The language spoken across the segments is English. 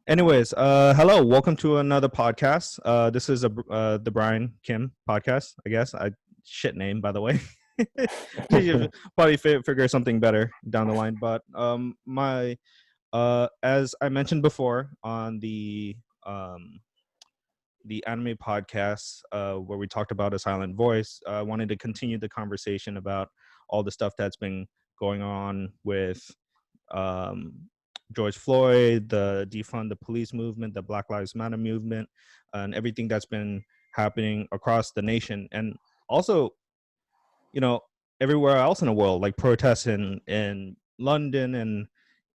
Anyways, hello, welcome to another podcast. This is the Bryan Kim podcast, I guess. Shit name, by the way. You probably figure something better down the line. But my as I mentioned before on the anime podcast, where we talked about A Silent Voice, I wanted to continue the conversation about all the stuff that's been going on with um, George Floyd, the defund the police movement, the Black Lives Matter movement, and everything that's been happening across the nation, and also, you know, everywhere else in the world, like protests in London and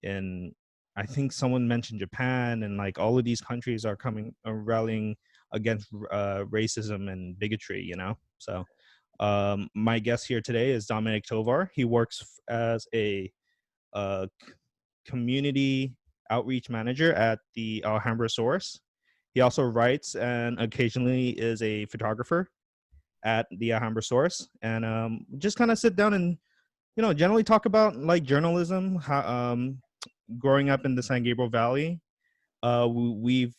in I think someone mentioned Japan, and like all of these countries are coming rallying against racism and bigotry. So my guest here today is Dominic Tovar. He works as a uh, community outreach manager at the Alhambra Source. He also writes and occasionally is a photographer at the Alhambra Source, and just kind of sit down and generally talk about like journalism, how, growing up in the San Gabriel Valley. We've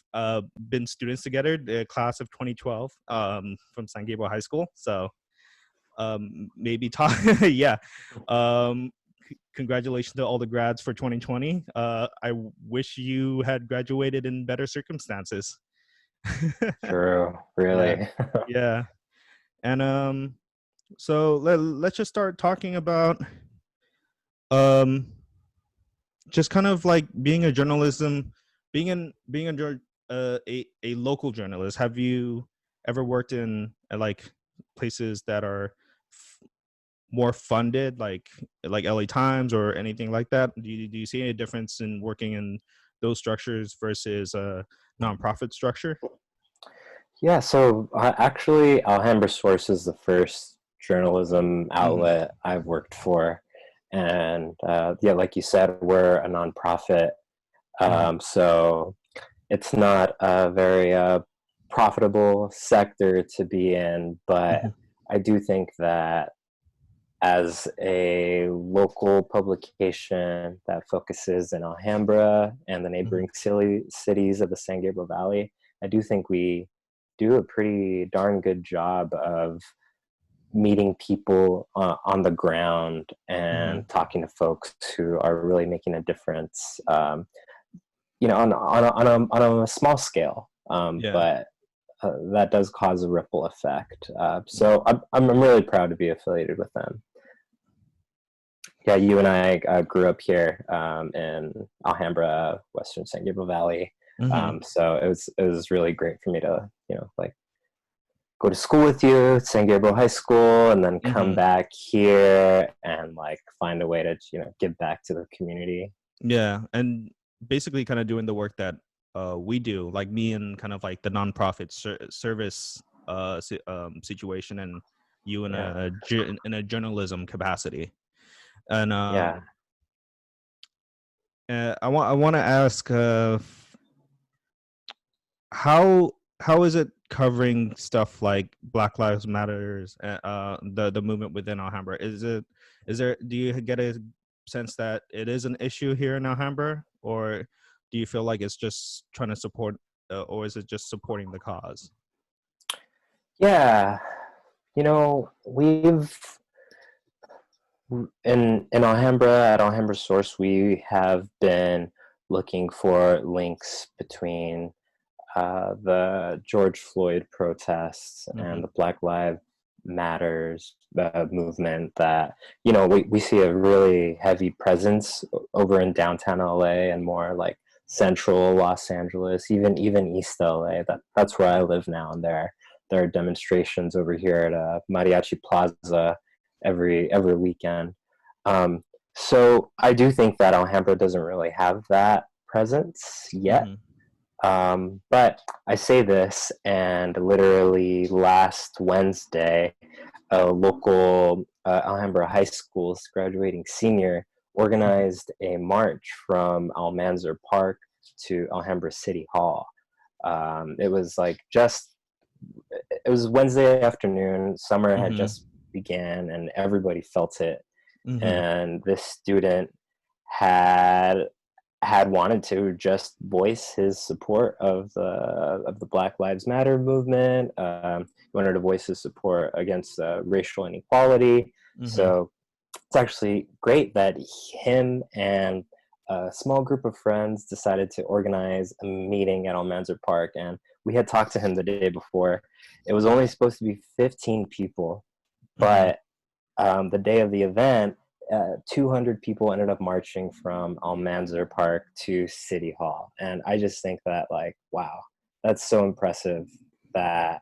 been students together, the class of 2012, from San Gabriel High School. So maybe talk, yeah. Congratulations to all the grads for 2020. I wish you had graduated in better circumstances. True, Yeah, really. yeah. And so let's just start talking about um, just kind of like being a journalism, being a local journalist. Have you ever worked in like places that are more funded, like LA Times or anything like that? Do you see any difference in working in those structures versus a nonprofit structure? Yeah, so actually, Alhambra Source is the first journalism Mm-hmm. outlet I've worked for. And yeah, like you said, we're a nonprofit. Mm-hmm. So it's not a very profitable sector to be in, but Mm-hmm. I do think that as a local publication that focuses in Alhambra and the Mm-hmm. neighboring cities of the San Gabriel Valley, I do think we do a pretty darn good job of meeting people on the ground Mm-hmm. and talking to folks who are really making a difference, on a small scale. Yeah. But that does cause a ripple effect. So I'm really proud to be affiliated with them. Yeah, you and I grew up here in Alhambra, Western San Gabriel Valley. Mm-hmm. So it was really great for me to like go to school with you at San Gabriel High School, and then come Mm-hmm. back here and like find a way to give back to the community. Yeah, and basically kind of doing the work that we do, like me and kind of like the nonprofit service situation, and you in Yeah, a journalism capacity. And yeah. I want to ask, how is it covering stuff like Black Lives Matters, the movement within Alhambra? Is there, do you get a sense that it is an issue here in Alhambra, or do you feel like it's just trying to support, or is it just supporting the cause? Yeah, we've in Alhambra, at Alhambra Source, we have been looking for links between the George Floyd protests Mm-hmm. and the Black Lives Matters movement. That we see a really heavy presence over in downtown LA and more like central Los Angeles, even East LA. That's where I live now, and there are demonstrations over here at Mariachi Plaza every weekend. Um, so I do think that Alhambra doesn't really have that presence yet. Mm-hmm. But I say this, and literally last Wednesday, a local Alhambra High School's graduating senior organized a march from Almanzar Park to Alhambra City Hall. It was it was Wednesday afternoon. Summer had Mm-hmm. just began, and everybody felt it. Mm-hmm. And this student had had wanted to just voice his support of the Black Lives Matter movement. He wanted to voice his support against racial inequality. Mm-hmm. So it's actually great that him and a small group of friends decided to organize a meeting at Almanzor Park, and we had talked to him the day before. It was only supposed to be 15 people, Mm-hmm. but the day of the event, 200 people ended up marching from Almanzor Park to City Hall. And I just think that, like, wow, that's so impressive that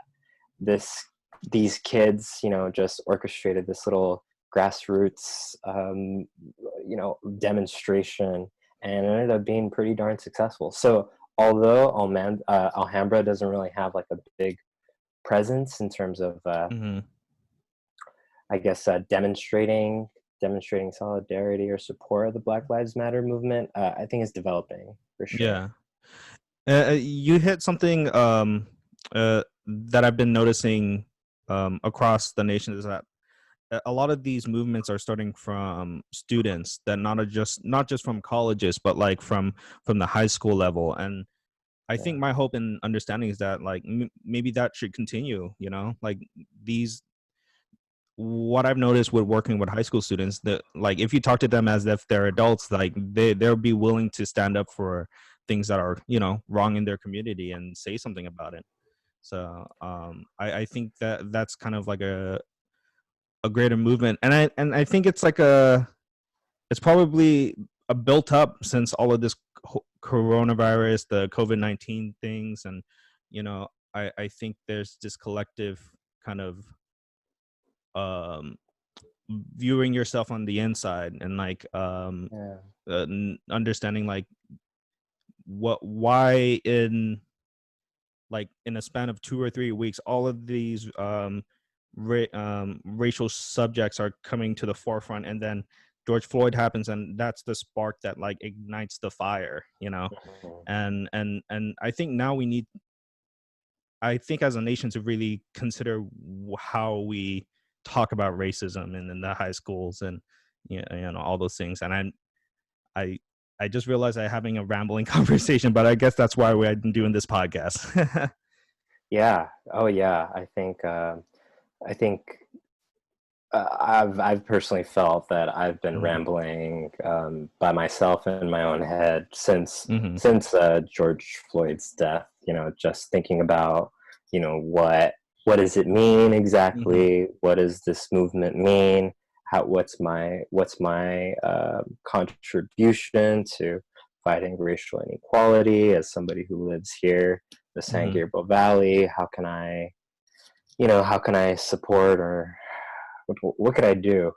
this these kids, just orchestrated this little grassroots, demonstration, and it ended up being pretty darn successful. So although Alhambra doesn't really have like a big presence in terms of Mm-hmm. I guess demonstrating solidarity or support of the Black Lives Matter movement, I think is developing for sure. Yeah. You hit something that I've been noticing across the nation is that a lot of these movements are starting from students that not just from colleges, but like from the high school level. And I Yeah. think my hope and understanding is that like maybe that should continue. Like these what I've noticed with working with high school students, that like if you talk to them as if they're adults, like they'll be willing to stand up for things that are wrong in their community and say something about it. So I think that that's kind of like a greater movement, and I think it's probably a built up since all of this coronavirus, the COVID-19 things, and I think there's this collective kind of um viewing yourself on the inside and like Yeah. understanding like why in a span of 2 or 3 weeks all of these racial subjects are coming to the forefront, and then George Floyd happens, and that's the spark that like ignites the fire. Mhm. And I think now we need, I think as a nation, to really consider how we talk about racism in the high schools and all those things. And I I just realized I'm having a rambling conversation, but I guess that's why we're doing this podcast. Yeah. Oh, yeah. I think I've personally felt that I've been Mhm. rambling by myself in my own head since Mhm. since George Floyd's death. Just thinking about what does it mean Mhm. exactly? What does this movement mean? What's my contribution to fighting racial inequality as somebody who lives here, the San Mhm. Gabriel Valley? How can I support, or what could I do?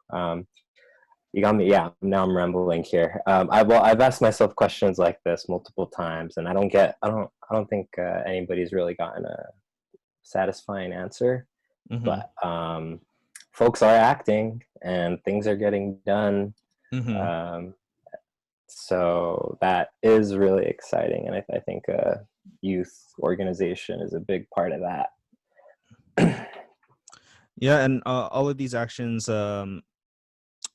You got me. Yeah, now I'm rambling here. I've asked myself questions like this multiple times, and I don't think anybody's really gotten a satisfying answer. Mhm. But folks are acting, and things are getting done. Mhm. Um, so that is really exciting, and I think youth organization is a big part of that. Yeah, and all of these actions,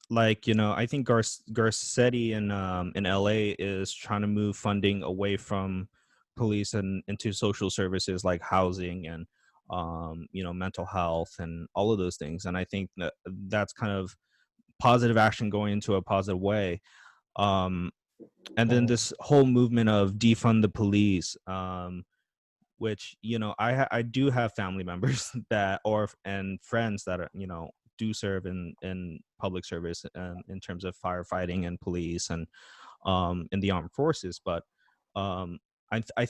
like I think Garcetti in LA is trying to move funding away from police and into social services like housing and mental health and all of those things. And I think that that's kind of positive action going into a positive way. um and then Mhm. this whole movement of defund the police, which I do have family members that and friends that are do serve in public service, in terms of firefighting and police and in the armed forces. But um I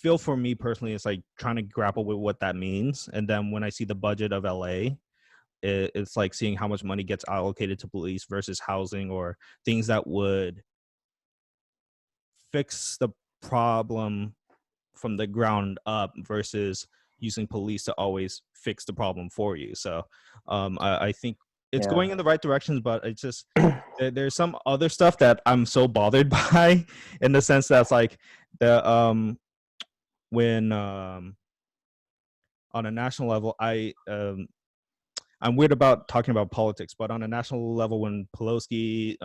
feel, for me personally, it's like trying to grapple with what that means. And then when I see the budget of LA, it's like seeing how much money gets allocated to police versus housing or things that would fix the problem from the ground up versus using police to always fix the problem for you. So I think it's Yeah. going in the right directions, but it's just there's some other stuff that I'm so bothered by, in the sense that's like the when on a national level, I'm weird about talking about politics, but on a national level, when Pelosi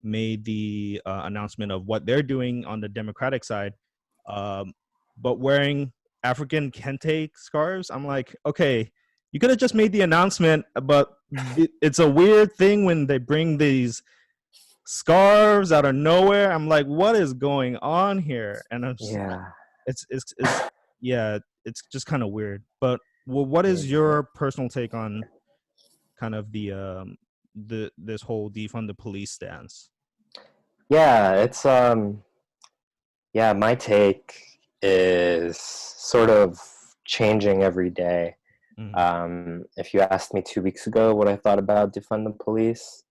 made the announcement of what they're doing on the Democratic side, um, but wearing African kente scarves. I'm like, okay, you could have just made the announcement, but it's a weird thing when they bring these scarves out of nowhere. I'm like, what is going on here? And I'm just, Yeah. it's yeah, it's just kind of weird. But well, what is Yeah. your personal take on kind of the this whole defund the police stance? Yeah, it's yeah, my take is sort of changing every day. Mm-hmm. If you asked me 2 weeks ago what I thought about defund the police,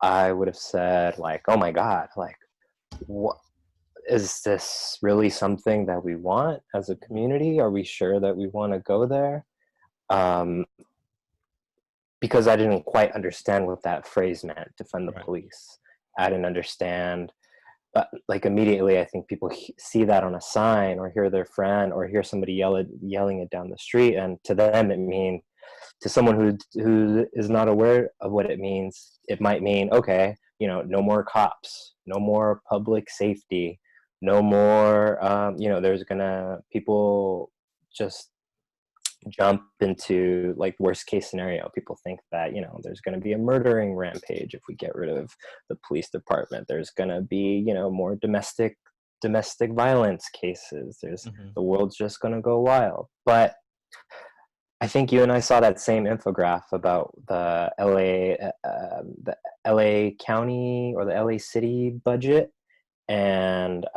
I would have said like, "Oh my God, like, what is this really something that we want as a community? Are we sure that we want to go there?" Um, because I didn't quite understand what that phrase meant, defund the Right. police. I didn't understand. But like immediately, I think people see that on a sign or hear their friend or hear somebody yelling it down the street, and to them it means, to someone who is not aware of what it means, it might mean, okay, no more cops, no more public safety, no more, there's gonna people just jump into like worst case scenario. People think that there's going to be a murdering rampage if we get rid of the police department. There's going to be more domestic violence cases. There's Mm-hmm. The world's just going to go wild. But I think you and I saw that same infograph about the LA County or the LA City budget, and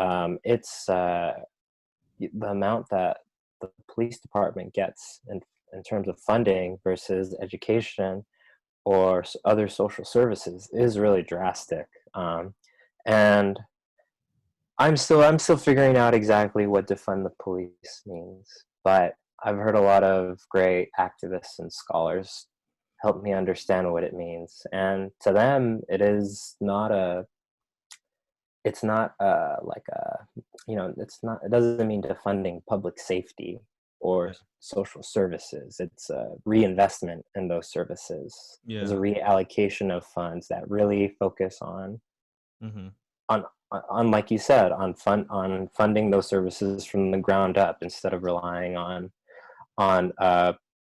it's the amount that the police department gets in terms of funding versus education or other social services is really drastic. And I'm still figuring out exactly what defund the police means, but I've heard a lot of great activists and scholars help me understand what it means. And to them, it's not like a it doesn't mean defunding public safety or Yeah. social services. It's a reinvestment in those services. There's a Yeah. reallocation of funds that really focus Mm-hmm. on like you said, on funding those services from the ground up instead of relying on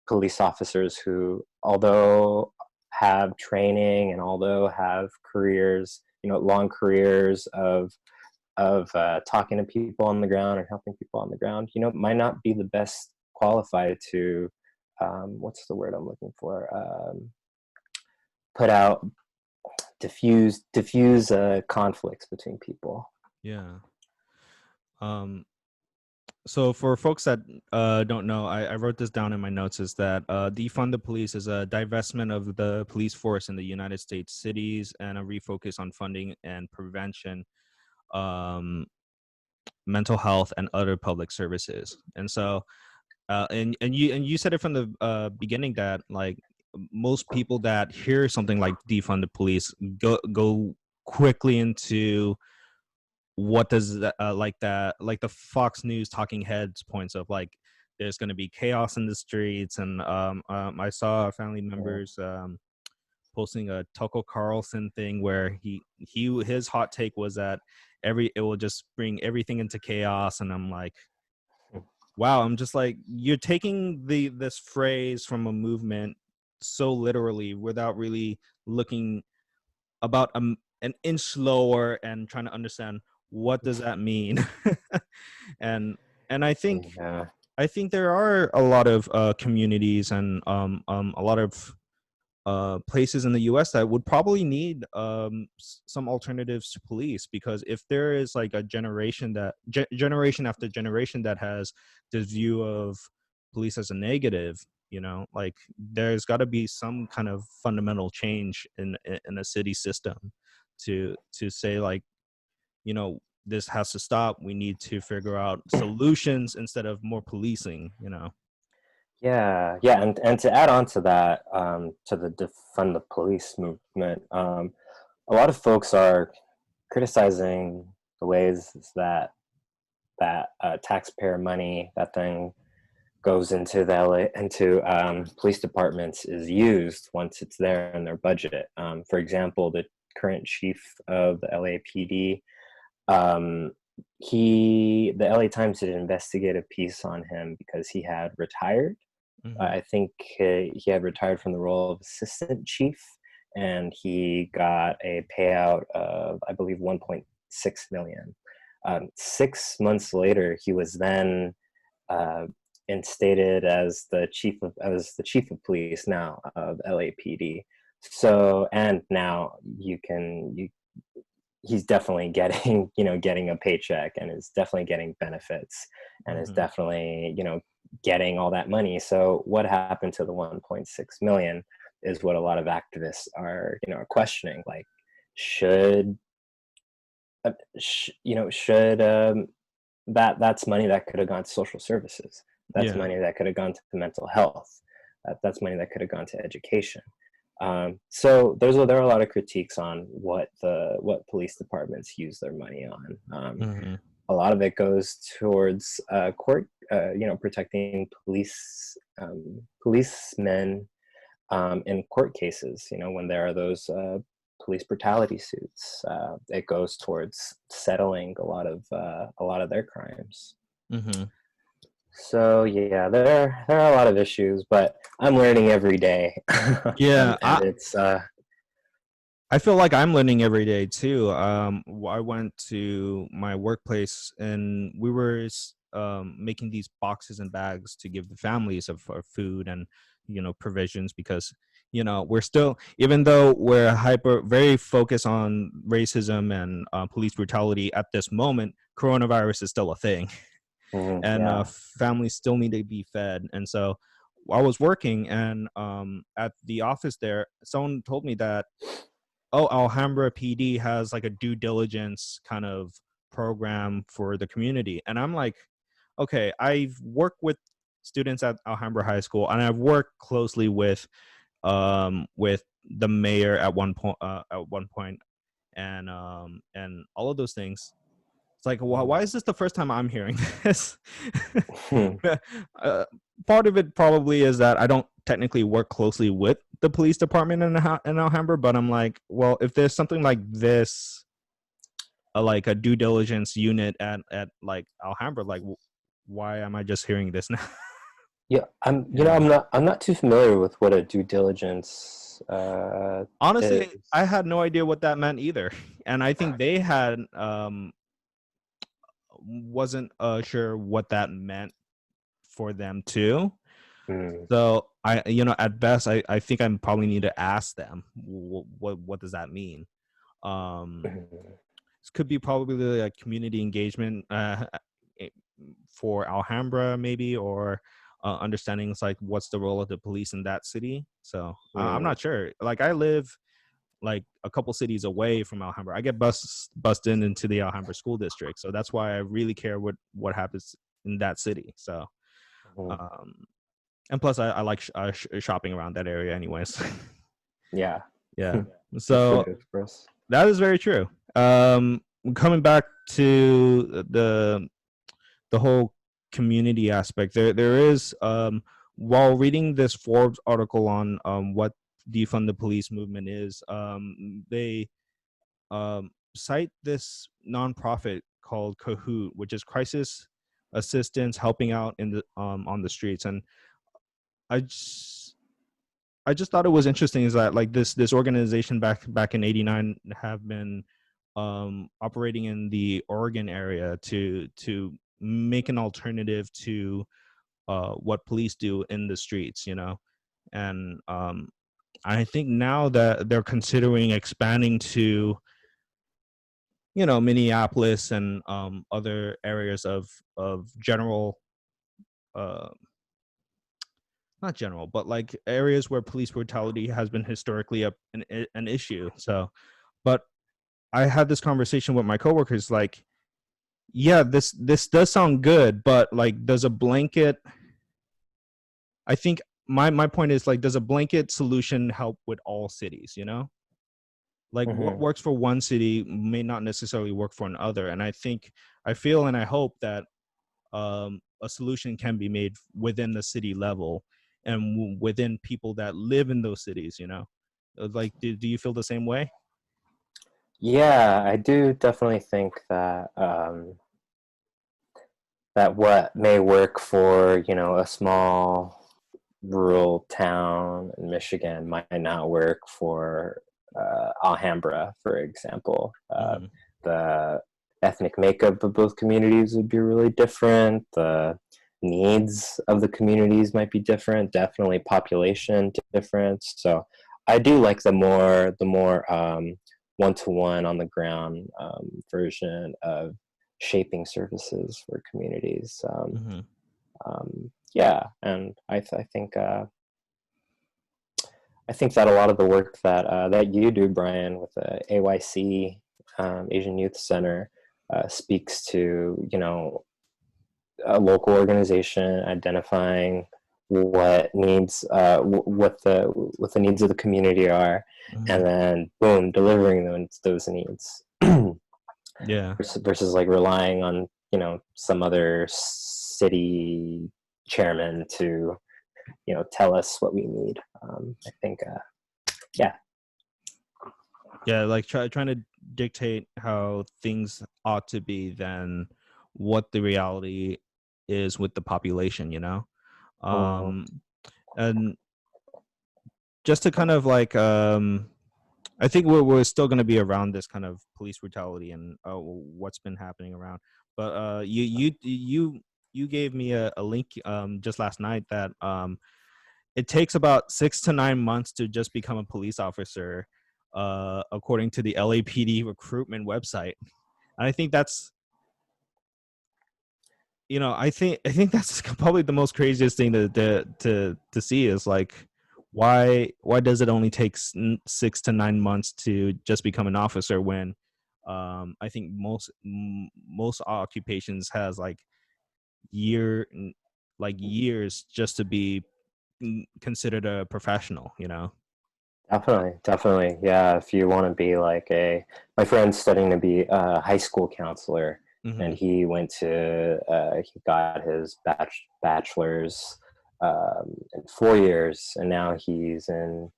police officers who, although have training and although have careers, long careers of talking to people on the ground or helping people on the ground, might not be the best qualified to, what's the word I'm looking for? Put out, diffuse conflicts between people. Yeah. Um, so for folks that don't know, I wrote this down in my notes, is that defund the police is a divestment of the police force in the United States cities and a refocus on funding and prevention, um, mental health, and other public services. And so, and you said it from the beginning that like most people that hear something like defund the police go quickly into what does that like the Fox News talking heads points of like there's going to be chaos in the streets. And I saw family Yeah. members posting a Tucker Carlson thing where his hot take was that it will just bring everything into chaos. And I'm like, wow, I'm just like, you're taking this phrase from a movement so literally without really looking about an inch lower and trying to understand what does that mean. and and Yeah. I think there are a lot of communities and a lot of places in the US that would probably need some alternatives to police, because if there is like a generation that generation after generation that has this view of police as a negative, like there's got to be some kind of fundamental change in a city system to say like, this has to stop. We need to figure out solutions instead of more policing. Yeah, and to add on to that, to the defund the police movement, a lot of folks are criticizing the ways that taxpayer money, that thing goes into police departments, is used once it's there in their budget. For example, current chief of the LAPD. Um, the LA Times did an investigative piece on him because he had retired. Mm-hmm. I think he had retired from the role of assistant chief, and he got a payout of, I believe, 1.6 million. 6 months later, he was then uh, instated as the chief of police now of LAPD. So, and now he's definitely getting getting a paycheck, and is definitely getting benefits, and is Mm-hmm. definitely getting all that money. So what happened to the 1.6 million is what a lot of activists are questioning. Like, should should that's money that could have gone to social services. That's Yeah. money that could have gone to mental health. That's money that could have gone to education. So there are a lot of critiques on what police departments use their money on. Mm-hmm. A lot of it goes towards court, protecting policemen in court cases. When there are those police brutality suits, it goes towards settling a lot of their crimes. Mm-hmm. So yeah, there are a lot of issues, but I'm learning every day, Yeah, and it's I feel like I'm learning every day too. I went to my workplace and we were making these boxes and bags to give the families of food and provisions, because we're still, even though we're very focused on racism and police brutality at this moment, coronavirus is still a thing. And yeah. families still need to be fed. And so I was working, and at the office there, someone told me that, oh, Alhambra PD has like a due diligence kind of program for the community. And I'm like, okay, I've worked with students at Alhambra High School, and I've worked closely with the mayor at one point, and all of those things. It's like, why is this the first time I'm hearing this? uh, Part of it probably is that I don't technically work closely with the police department in Alhambra, but I'm like, well, if there's something like this, like a due diligence unit at like Alhambra, like why am I just hearing this now? Yeah, Yeah. I'm not too familiar with what a due diligence Honestly, I is. had no idea what that meant either, and I think they had wasn't sure what that meant for them too. Mm. So at best, I think I probably need to ask them what does that mean. Mhm. This could be probably like community engagement eh, for Alhambra, maybe, or understandings like what's the role of the police in that city. So I'm Mm. not sure. Like, I live like a couple cities away from Alhambra. I get bussed in into the Alhambra school district, so that's why I really care what happens in that city. So Mhm. um, and plus I like shopping around that area anyways. Yeah. Yeah, That's for so good for us. that is very true. Coming back to the whole community aspect, there is, while reading this Forbes article on what defund the police movement is, they cite this nonprofit called Kahoot, which is crisis assistance helping out in the on the streets. And I just I just thought it was interesting is that, like, this organization back in '89 have been operating in the Oregon area to make an alternative to what police do in the streets, and I think now that they're considering expanding to Minneapolis and other areas of general, uh, not general, but like areas where police brutality has been historically an issue. So, but I had this conversation with my coworkers, like, yeah, this does sound good, but like, does a blanket? I think my point is, like, does a blanket solution help with all cities? Like, what Hmm. works for one city may not necessarily work for another, and I feel and I hope that a solution can be made within the city level and within people that live in those cities. Like, do you feel the same way? Yeah, I do definitely think that that what may work for, you know, a small rural town in Michigan might not work for Alhambra, for example. Mm-hmm. The ethnic makeup of both communities would be really different. The needs of the communities might be different. Definitely population difference. So I do like the more one-to-one on the ground version of shaping services for communities. Mm-hmm. Yeah, and I think that a lot of the work that that you do, Bryan, with the AYC, Asian Youth Center, speaks to, you know, a local organization identifying what needs what the needs of the community are, Mm-hmm. and then boom, delivering those needs. Yeah. Versus like relying on, you know, some other city chairman to, you know, tell us what we need. I think yeah. Yeah, like trying to dictate how things ought to be than what the reality is with the population, you know. Mm, And just to kind of like I think we're still going to be around this kind of police brutality and what's been happening around. But you gave me a link just last night that it takes about 6 to 9 months to just become a police officer, according to the LAPD recruitment website. And I think that's, I think that's probably the most craziest thing to see is like why does it only take 6 to 9 months to just become an officer when I think most occupations has year years just to be considered a professional, you know. definitely, definitely. Yeah, if you want to be like my friend's studying to be a high school counselor, and Hmm. he got his bachelor's in 4 years, and now he's in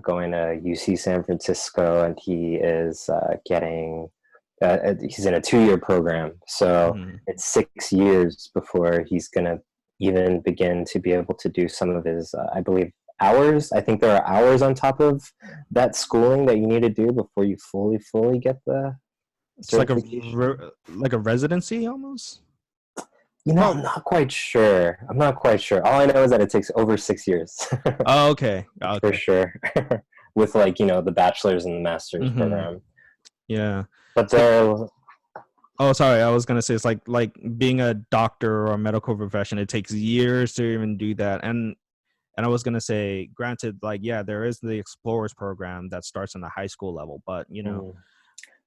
going to UC San Francisco, and he is getting he's in a 2 year program, so Hmm. it's 6 years before he's gonna even begin to be able to do some of his, I believe, hours. I think there are hours on top of that schooling that you need to do before you fully get the It's like certification. like a residency almost. You know, Probably. I'm not quite sure. All I know is that it takes over 6 years Oh, okay. for Okay. sure, with, like, you know, the bachelor's and the master's Hmm. program. Yeah. But It's like, they're oh, sorry. I was gonna say it's like being a doctor or a medical profession. It takes years to even do that. And I was gonna say, granted, like yeah, there is the Explorers program that starts on the high school level, but mm,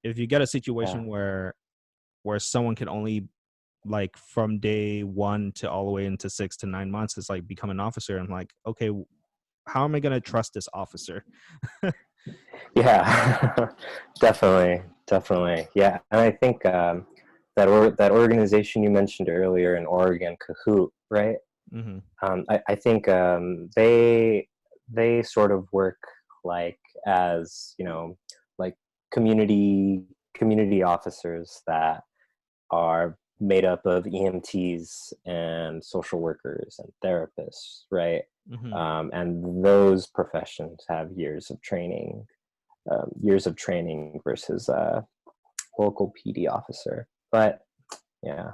if you get a yeah, situation where someone can only like from day one to all the way into 6 to 9 months is like become an officer, I'm like, okay, how am I gonna trust this officer? yeah, definitely, yeah. And I think that organization you mentioned earlier in Oregon, Kahoot, right? Hmm. I think they sort of work like as, you know, like community officers that are made up of EMTs and social workers and therapists, right? Hmm. And those professions have years of training versus a local PD officer. But yeah,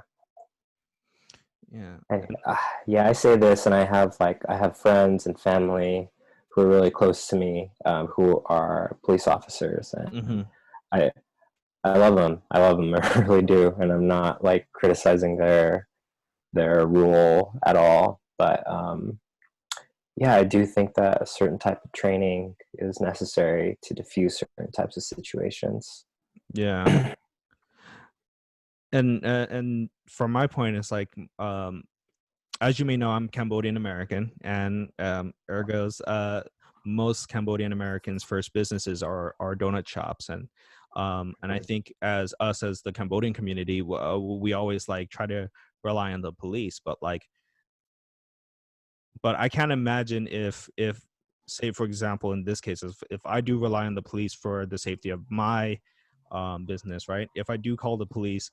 Yeah. I, yeah, I say this, and I have friends and family who are really close to me, who are police officers, and Hmm. I I love them. I love them. I really do, and I'm not like criticizing their role at all. But yeah, I do think that a certain type of training is necessary to diffuse certain types of situations. Yeah. And from my point, it's like as you may know, I'm Cambodian American, and ergos, most Cambodian Americans' first businesses are donut shops, and I think as us as the Cambodian community, we always like try to rely on the police, but I can't imagine if say for example in this case, if I do rely on the police for the safety of my business, right? If I do call the police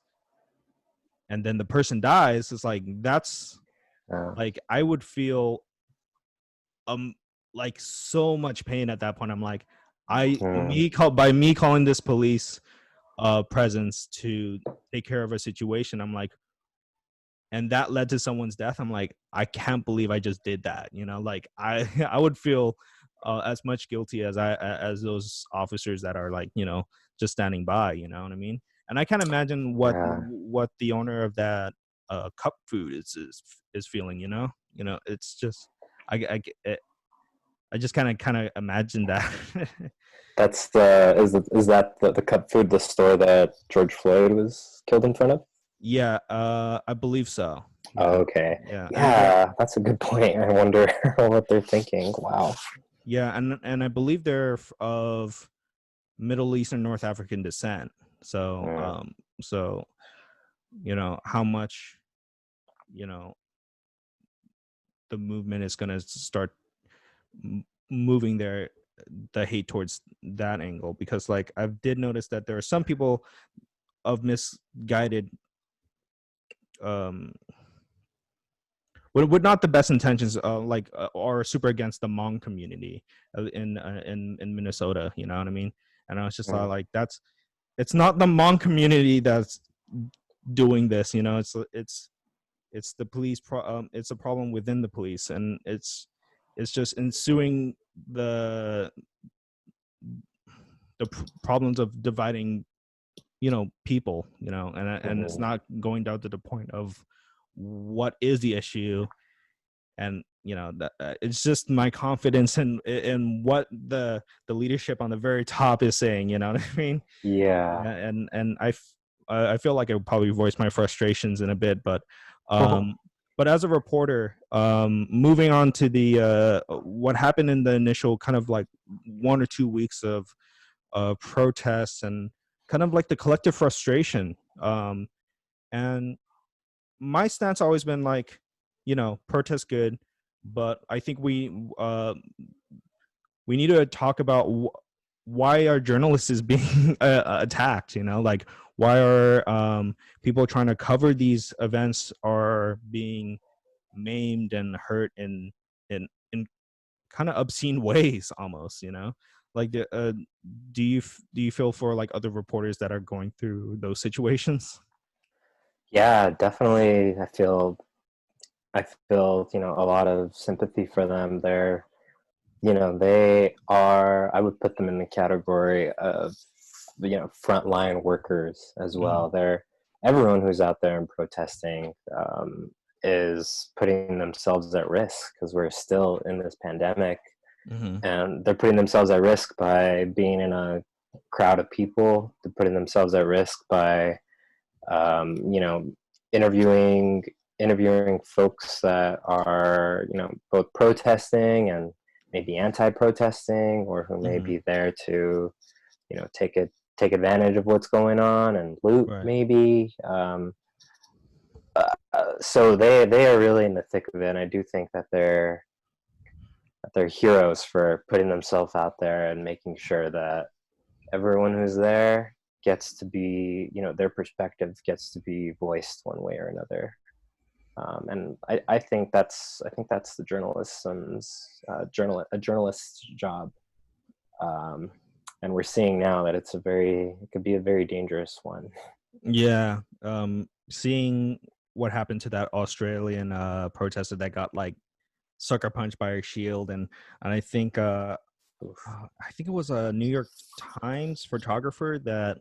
and then the person dies, it's like that's Uh, like I would feel um like so much pain at that point. I'm like, mm, by me calling this police presence to take care of a situation, I'm like, and that led to someone's death. I'm like, I can't believe I just did that. You know, like I I would feel as much guilty as as those officers that are like, you know, just standing by. You know what I mean? And I can't imagine yeah. what the owner of that cup food is feeling. You know, it's just I just kind of imagine that. That's is that the cup food, the store that George Floyd was killed in front of? Yeah, I believe so. Oh, Yeah, okay. yeah, and Yeah, that's a good point. I wonder what they're thinking. Wow. yeah, and I believe they're of Middle Eastern North African descent. So, Mm, so you know how much you know the movement is going to start moving the hate towards that angle, because like I did notice that there are some people of misguided um with not the best intentions, are super against the Hmong community in Minnesota. You know what I mean? And I was just mm, like, it's not the Hmong community that's doing this. You know, it's the police. It's a problem within the police, and it's just ensuing the problems of dividing, you know, people. You know, and it's mhm. not going down to the point of what is the issue. And you know that it's just my confidence in what the leadership on the very top is saying. You know what I mean? Yeah. And I feel like I would probably voice my frustrations in a bit, um but as a reporter, moving on to the what happened in the initial kind of like 1 or 2 weeks of protests and kind of like the collective frustration, and my stance always been like, you know, protest good, but I think we need to talk about why our journalists is being attacked. You know, like why are people trying to cover these events are being maimed and hurt in kind of obscene ways, almost. You know, like do you feel for like other reporters that are going through those situations? Yeah, definitely. I feel, a lot of sympathy for them. They are, I would put them in the category of, frontline workers as Hmm. well. Everyone who's out there and protesting, is putting themselves at risk because we're still in this pandemic, Hmm. and they're putting themselves at risk by being in a crowd of people. They're putting themselves at risk by, you know, interviewing interviewing folks that are, both protesting and maybe anti-protesting, or who may Hmm. be there to, take advantage of what's going on and loot Right. maybe. So they are really in the thick of it, and I do think that they're heroes for putting themselves out there and making sure that everyone who's there gets to be, their perspective gets to be voiced one way or another. And I think that's the a journalist's job. Um, and we're seeing now that it could be a very dangerous one. Yeah. Seeing what happened to that Australian protester that got like sucker punched by a shield, and Oof. I think it was a New York Times photographer that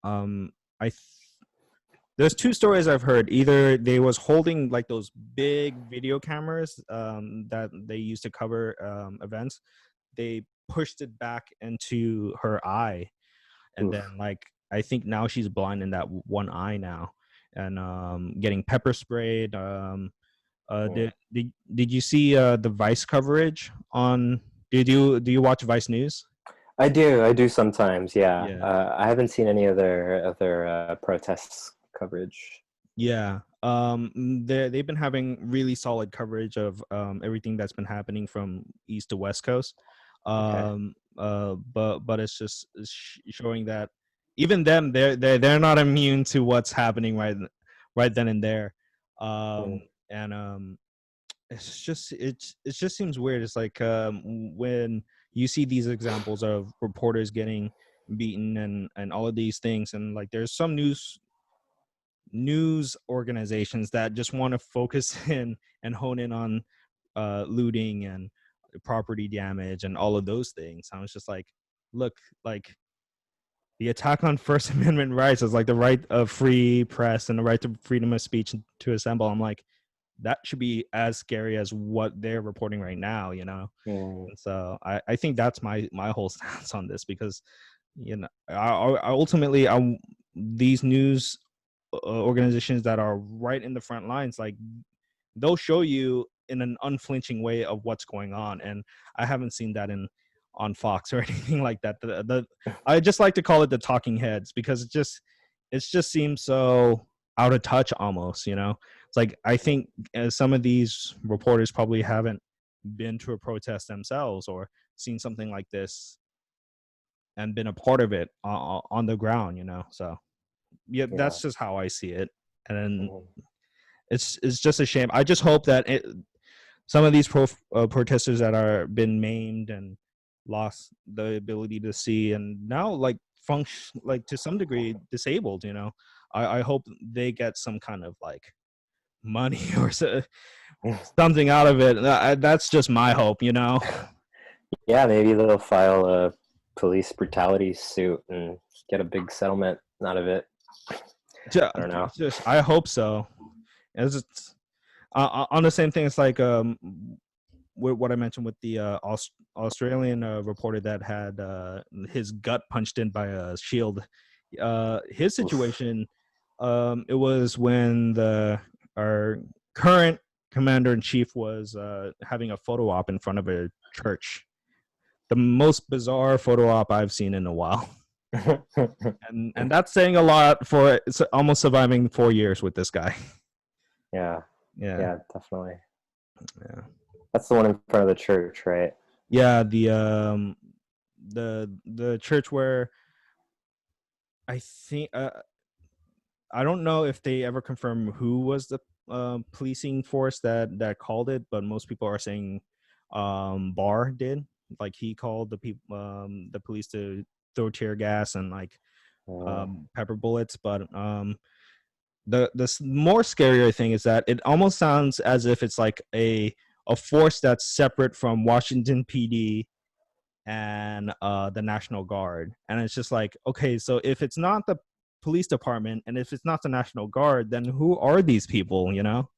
um I th- there's two stories I've heard. Either they was holding like those big video cameras that they used to cover events. They pushed it back into her eye, and Oof. then like I think now she's blind in that one eye now, and getting pepper sprayed. Mm. Did you see the Vice coverage on? Do you watch Vice News? I do sometimes, yeah. Yeah, I haven't seen any other protests coverage. yeah. They've been having really solid coverage of everything that's been happening from East to West Coast. Okay. But it's just showing that even them, they're not immune to what's happening right then and there. Mm. And it just seems weird. It's like when you see these examples of reporters getting beaten and all of these things, and like there's some news organizations that just want to focus in and hone in on looting and property damage and all of those things. I was just like, look, like the attack on First Amendment rights is like the right of free press and the right to freedom of speech to assemble. I'm like, that should be as scary as what they're reporting right now, you know? Mm. And so I think that's my whole stance on this, because you know I ultimately these news organizations that are right in the front lines, like they'll show you in an unflinching way of what's going on, and I haven't seen that in on Fox or anything like that. I just like to call it the talking heads, because it just seems so out of touch almost, you know. It's like I think some of these reporters probably haven't been to a protest themselves or seen something like this and been a part of it on the ground, you know. So yeah, Yeah. that's just how I see it. And Mm. it's just a shame. I just hope that some of these protesters that are been maimed and lost the ability to see and now like function like to some degree disabled, you know, I hope they get some kind of like money or something out of it. That's just my hope, you know. Yeah, maybe they'll file a police brutality suit and get a big settlement out of it. just, I don't know. just I hope so. It's on the same thing. It's like what I mentioned with the Australian reporter that had his gut punched in by a shield. His Oof. situation, it was when our current commander in chief was having a photo op in front of a church. The most bizarre photo op I've seen in a while, and that's saying a lot for almost surviving 4 years with this guy. Yeah, Yeah, yeah, definitely. yeah, That's the one in front of the church, right? yeah. The church where I think I don't know if they ever confirm who was the policing force that called it, but most people are saying Barr did. Like he called the police to throw tear gas and like Uh, pepper bullets. But the more scarier thing is that it almost sounds as if it's like a force that's separate from Washington PD and the National Guard. And it's just like, okay, so if it's not the police department and if it's not the National Guard, then who are these people, you know,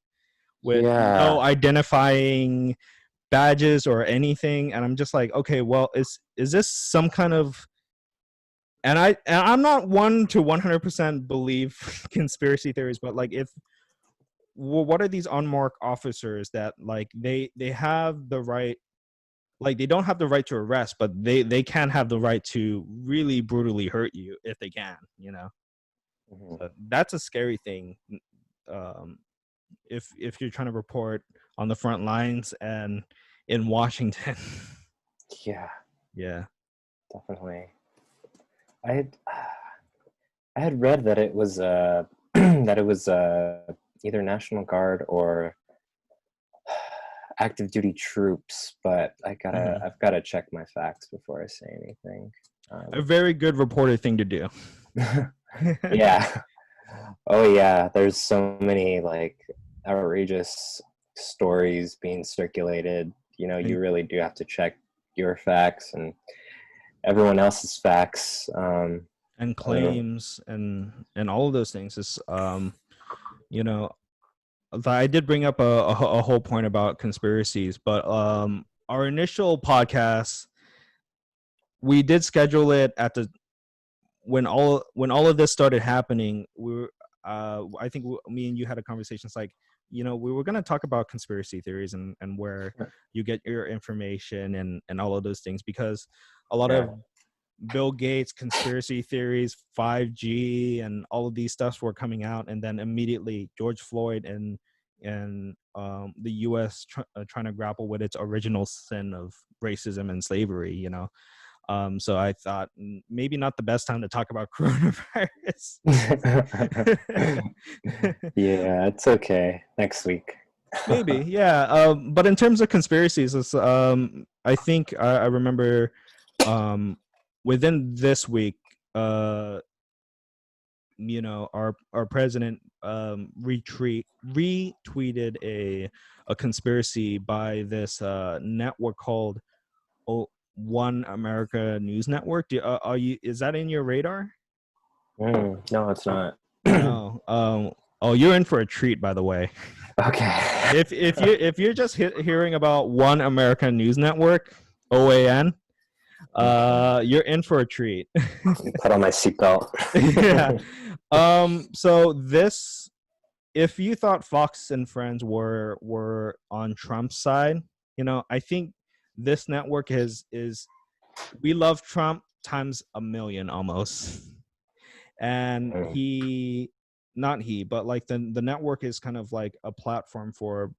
with no yeah, identifying badges or anything? And I'm just like, okay, well, is this some kind of, and I'm not one to 100% believe conspiracy theories, but like if what are these unmarked officers that like they have the right, like they don't have the right to arrest, but they can have the right to really brutally hurt you if they can, you know. mhm. So that's a scary thing. um if you're trying to report on the front lines and in Washington. Yeah, Yeah. definitely. I had I had read that it was that it was either National Guard or active duty troops, but Hmm. I've gotta check my facts before I say anything. A very good reporter thing to do. Yeah. Oh yeah, there's so many like outrageous stories being circulated. You know, you and really do have to check your facts and everyone else's facts. and I mean, claims and all of those things is you know, I did bring up a whole point about conspiracies, but our initial podcast, we did schedule it at the when all of this started happening. We were I think me and you had a conversation. It's like, you know, we were going to talk about conspiracy theories and where you get your information and all of those things, because a lot yeah, of Bill Gates conspiracy theories, 5G, and all of these stuffs were coming out, and then immediately George Floyd and the U.S. Trying to grapple with its original sin of racism and slavery. You know, So I thought maybe not the best time to talk about coronavirus. Yeah, it's okay. Next week. Maybe, yeah. But in terms of conspiracies, I think I remember within this week, our president retweeted a conspiracy by this network called One America News Network. Is that in your radar? No, it's not. No. Oh, you're in for a treat, by the way. Okay. If you're just hearing about One American News Network, OAN, you're in for a treat. Put on my seatbelt. Yeah. So this, if you thought Fox and Friends were on Trump's side, I think this network is we love Trump times a million almost. And but like the network is kind of like a platform for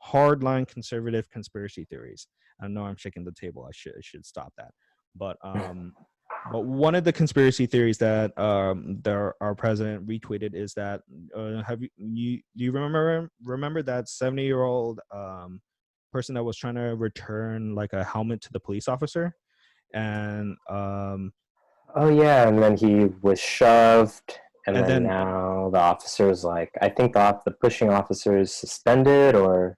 hardline conservative conspiracy theories. I know I'm shaking the table. I should stop that. But one of the conspiracy theories that our president retweeted is that do you remember that 70-year-old person that was trying to return like a helmet to the police officer, and oh yeah, and then he was shoved, and then then now the officer's like, I think the pushing officer is suspended or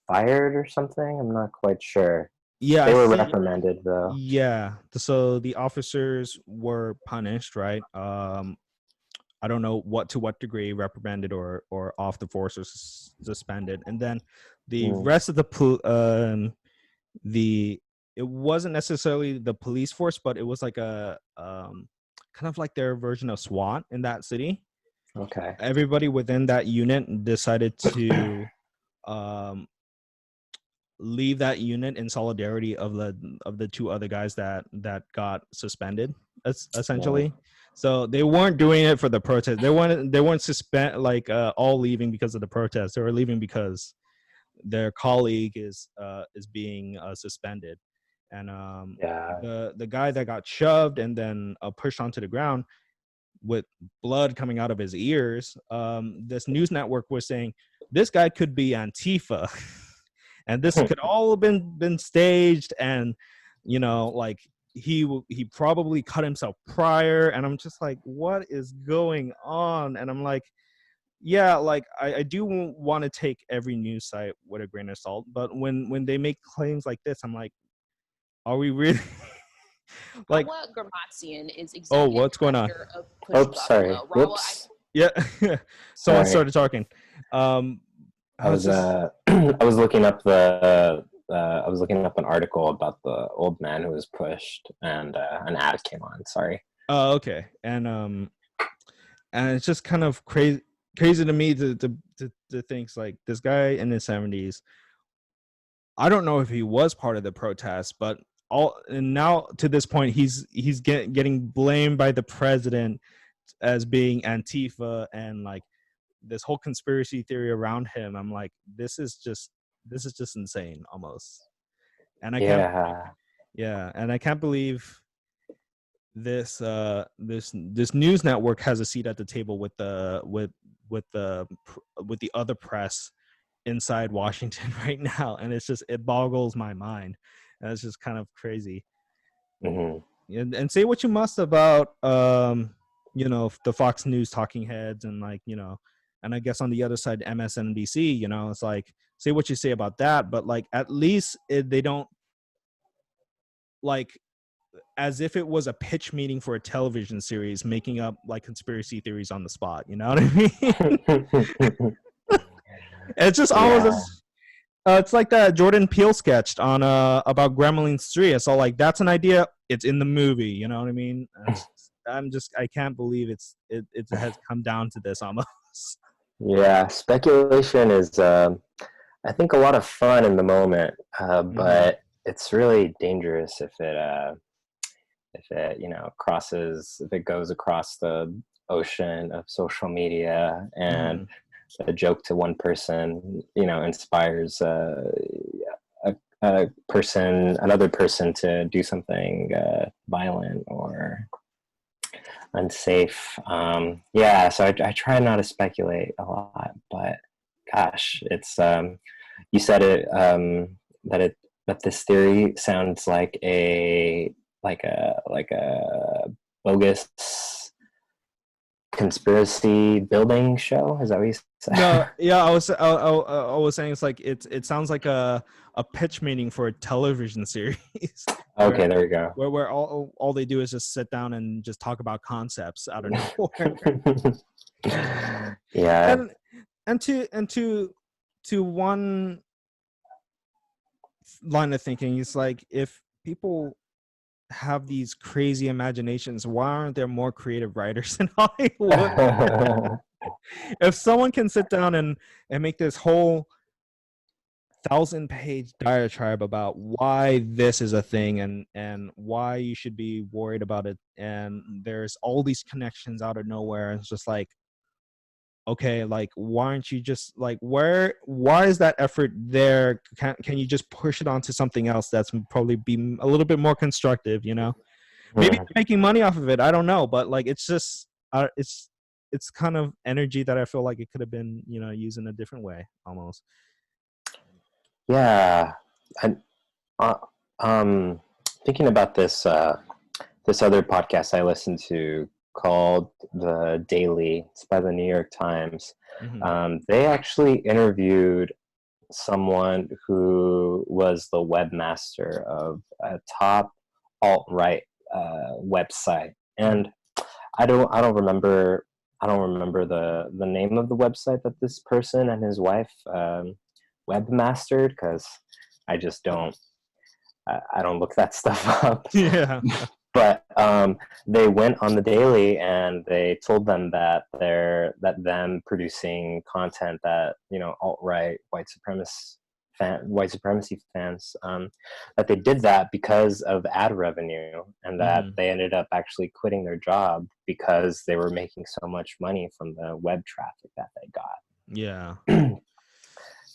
fired or something. I'm not quite sure. yeah, They I were think reprimanded though. yeah. So the officers were punished, right? I don't know what degree, reprimanded or off the force or suspended, and then the rest of the it wasn't necessarily the police force, but it was like a kind of like their version of SWAT in that city. Okay. Everybody within that unit decided to leave that unit in solidarity of the two other guys that got suspended, essentially. Yeah. So they weren't doing it for the protest. They weren't suspend like all leaving because of the protest. They were leaving because their colleague is being suspended. And Yeah. the guy that got shoved and then pushed onto the ground with blood coming out of his ears, this news network was saying this guy could be Antifa. And this could all have been staged, and like he probably cut himself prior. And I'm just like, what is going on? And I'm like, yeah, like I do want to take every news site with a grain of salt, but when they make claims like this, I'm like, are we really like Rawa Gramatzian is oh, executive what's going on? director of Push Oops, sorry. Buffalo. Whoops. Yeah. Someone Sorry. started talking. I was I was looking up I was looking up an article about the old man who was pushed, and an ad came on. Sorry. Oh, okay. And it's just kind of crazy to me to think like this guy in his 70s. I don't know if he was part of the protest, but now to this point he's getting blamed by the president as being Antifa, and like this whole conspiracy theory around him. I'm like, this is just insane almost. And I can't and I can't believe this news network has a seat at the table with the other press inside Washington right now, and it boggles my mind. And it's just kind of crazy. And say what you must about the Fox News talking heads, and like and I guess on the other side MSNBC, it's like, say what you say about that, but like at least they don't, like, as if it was a pitch meeting for a television series, making up like conspiracy theories on the spot. You know what I mean? It's just almost it's like that Jordan Peele sketched on about Gremlins 3. It's all like, that's an idea, it's in the movie. You know what I mean? I can't believe it has come down to this almost. Yeah, speculation is I think a lot of fun in the moment, but it's really dangerous if it if it goes across the ocean of social media, and a joke to one person inspires another person to do something violent or unsafe. Yeah, so I try not to speculate a lot, but gosh, it's you said it that it that this theory sounds like a bogus conspiracy building show. Is that what you said? No, yeah, I was saying it's like it sounds like a pitch meeting for a television series. Okay, there we go. Where all they do is just sit down and just talk about concepts out of nowhere. Yeah. And to one line of thinking, it's like, if people have these crazy imaginations, why aren't there more creative writers in Hollywood? If someone can sit down and make this whole 1,000-page diatribe about why this is a thing and why you should be worried about it, and there's all these connections out of nowhere, it's just like, okay, like, why aren't you just like, why is that effort there? Can you just push it onto something else that's probably be a little bit more constructive, maybe making money off of it, I don't know, but like, it's just it's kind of energy that I feel like it could have been used in a different way almost. Yeah, and thinking about this this other podcast I listened to called The Daily. It's by the New York Times. Mm-hmm. They actually interviewed someone who was the webmaster of a top alt-right website, and I don't remember the name of the website that this person and his wife webmastered, because I just don't I don't look that stuff up. Yeah. But they went on the Daily and they told them that them producing content that alt-right white supremacy fans, that they did that because of ad revenue, and that they ended up actually quitting their job because they were making so much money from the web traffic that they got. Yeah.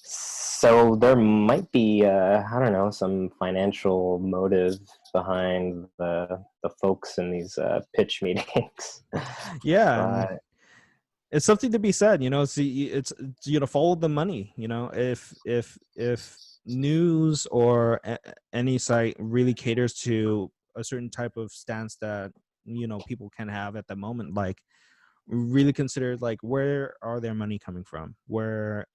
So there might be, I don't know, some financial motive behind the folks in these pitch meetings. Yeah. It's something to be said, see, it's follow the money, if news or any site really caters to a certain type of stance that people can have at the moment, like, really consider, like, where are their money coming from, where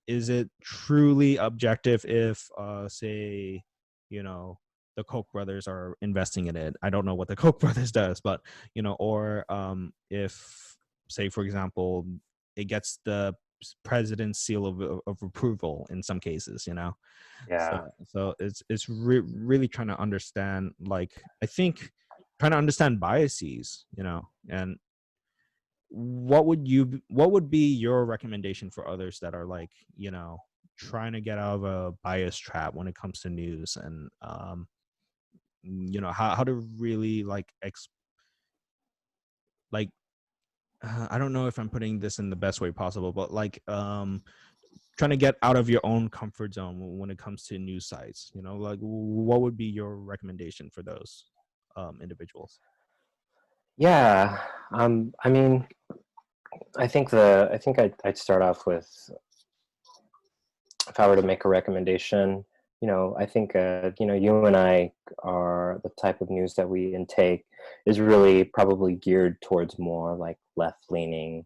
is it truly objective if say the Koch brothers are investing in it. I don't know what the Koch brothers does, but or if, say, for example, it gets the president's seal of approval in some cases, Yeah. so it's really trying to understand, like, I think trying to understand biases, and what would be your recommendation for others that are, like, trying to get out of a bias trap when it comes to news, and how to really, like, I don't know if I'm putting this in the best way possible, but like, trying to get out of your own comfort zone when it comes to news sites, like, what would be your recommendation for those individuals? Yeah. I mean, I think I'd start off with, if I were to make a recommendation, I think you and I are the type of news that we intake is really probably geared towards more like left-leaning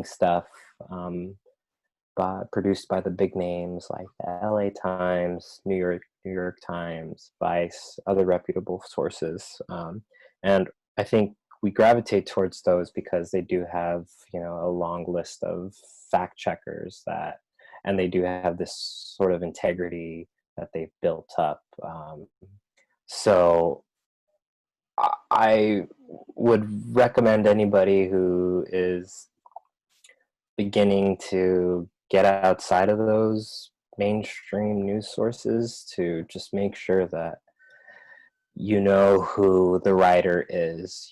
stuff, produced by the big names like the LA Times, New York Times, Vice, other reputable sources, and I think we gravitate towards those because they do have a long list of fact checkers and they do have this sort of integrity that they've built up. So I would recommend anybody who is beginning to get outside of those mainstream news sources to just make sure that who the writer is,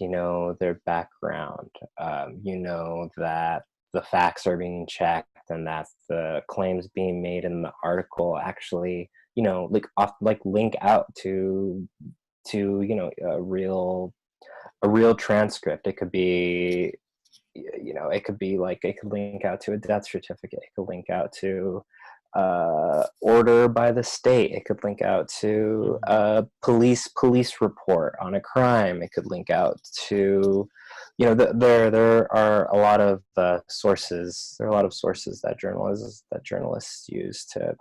their background, that the facts are being checked, often that the claims being made in the article actually, link out to a real transcript. It could be, it could link out to a death certificate. It could link out to order by the state. It could link out to a police report on a crime. It could link out to, there are a lot of sources. There are a lot of sources that journalists use to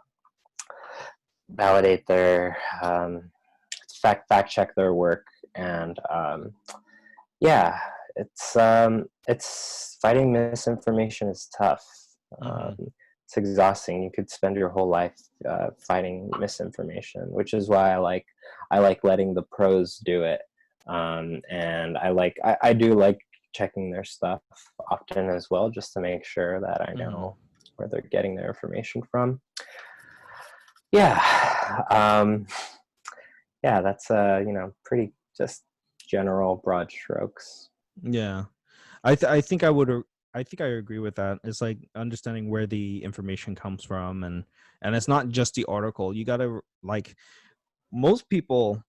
validate their fact check their work. And it's fighting misinformation is tough. It's exhausting. You could spend your whole life fighting misinformation, which is why I like letting the pros do it. And I do like checking their stuff often as well, just to make sure that I know where they're getting their information from. That's pretty just general broad strokes. Yeah, I think I agree with that. It's like understanding where the information comes from, and it's not just the article. You gotta, like, most people,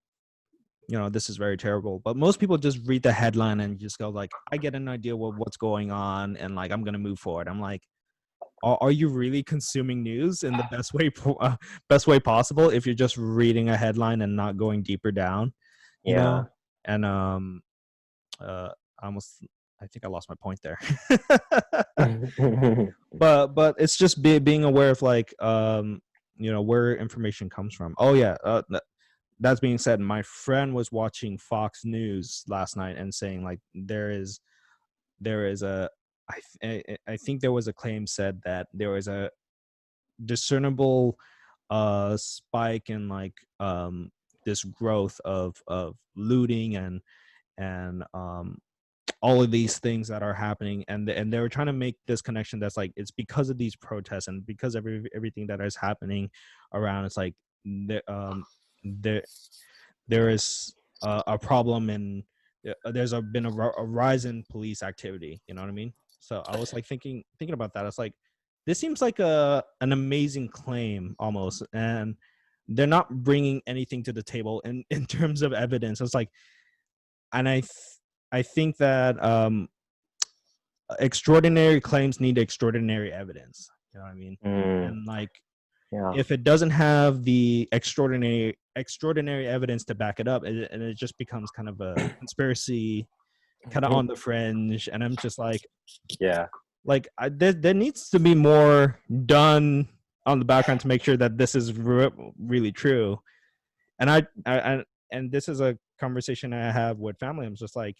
this is very terrible, but most people just read the headline and just go like, I get an idea what's going on, and like I'm gonna move forward. I'm like, are you really consuming news in the best way possible if you're just reading a headline and not going deeper down? You know? And I think I lost my point there. but it's just being aware of, like, where information comes from. Oh yeah, that's being said, my friend was watching Fox News last night and saying, like, there is a, I think there was a claim said that there was a discernible spike in, like, this growth of looting and all of these things that are happening, and they were trying to make this connection that's like, it's because of these protests and because of everything that is happening around. It's like there is a problem, and there's been a rise in police activity. You know what I mean? So I was like thinking about that. It's like, this seems like an amazing claim almost, and they're not bringing anything to the table in terms of evidence. It's like, and I think that extraordinary claims need extraordinary evidence. You know what I mean? And like, if it doesn't have the extraordinary evidence to back it up, and it just becomes kind of a conspiracy, kind of on the fringe. And I'm just like, like there needs to be more done on the background to make sure that this is really true. And I and this is a conversation I have with family. I'm just like,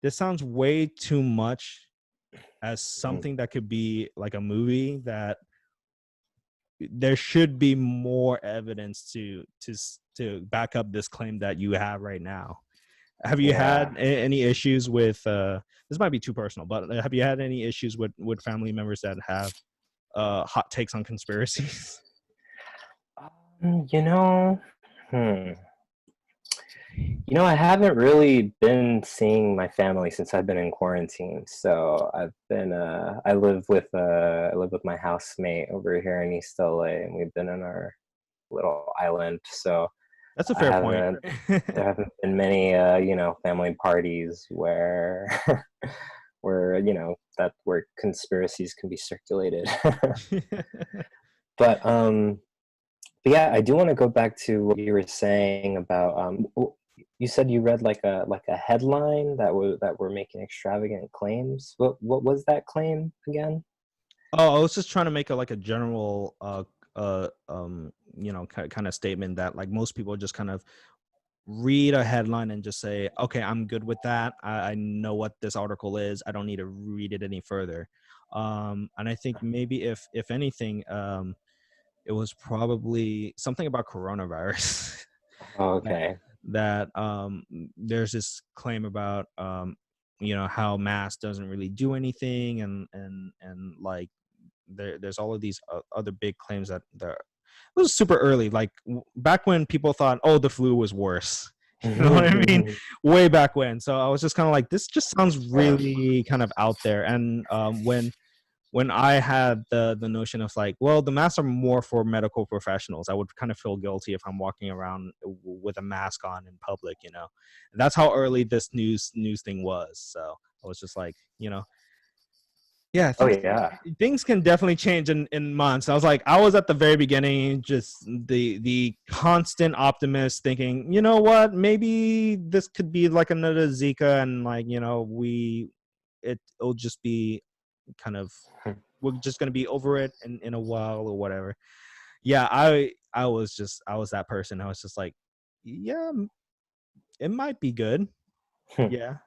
this sounds way too much as something that could be like a movie, that there should be more evidence to back up this claim that you have right now. Have you had any issues with this might be too personal, but have you had any issues with family members that have hot takes on conspiracies? I haven't really been seeing my family since I've been in quarantine. So I live with my housemate over here in East LA, and we've been in our little island. So that's a fair point. There haven't been many, family parties where where conspiracies can be circulated. But yeah, I do want to go back to what you were saying about you said you read like a headline that were making extravagant claims. What was that claim again? Oh, I was just trying to make a general kind of statement that, like, most people just kind of read a headline and just say, okay, I'm good with that. I know what this article is. I don't need to read it any further. And I think maybe if anything, it was probably something about coronavirus. Okay. That there's this claim about how mask doesn't really do anything, and like there's all of these other big claims that it was super early, like back when people thought, oh, the flu was worse. You know what I mean? Way back when. So I was just kind of like, this just sounds really kind of out there. And when when I had the notion of like, well, the masks are more for medical professionals. I would kind of feel guilty if I'm walking around with a mask on in public, you know. And that's how early this news thing was. So I was just like, you know, yeah, Oh things yeah. things can definitely change in months. I was like, I was at the very beginning, just the constant optimist, thinking, you know what, maybe this could be like another Zika, and like, you know, it'll just be kind of, we're just gonna be over it in a while or whatever. Yeah, I was that person. I was just like, yeah, it might be good. Yeah.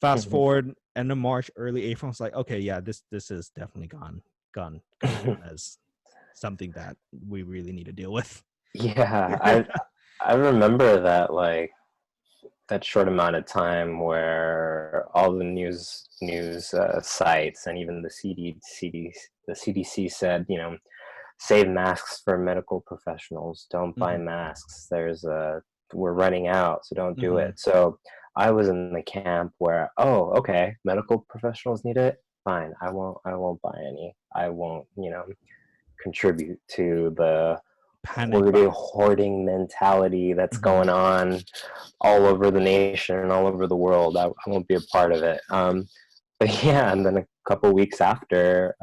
Fast forward end of March, early April, it's like, okay, yeah, this is definitely gone down as something that we really need to deal with. Yeah, I remember that, like, that short amount of time where all the news sites and even the CDC said, you know, save masks for medical professionals. Don't buy Mhm, masks. We're running out, so don't do mhm. it. So I was in the camp where, oh, okay, medical professionals need it. Fine, I won't buy any. I won't, you know, contribute to the Panic buy. hoarding mentality that's Mhm, going on all over the nation and all over the world. I won't be a part of it. But yeah, and then a couple weeks after,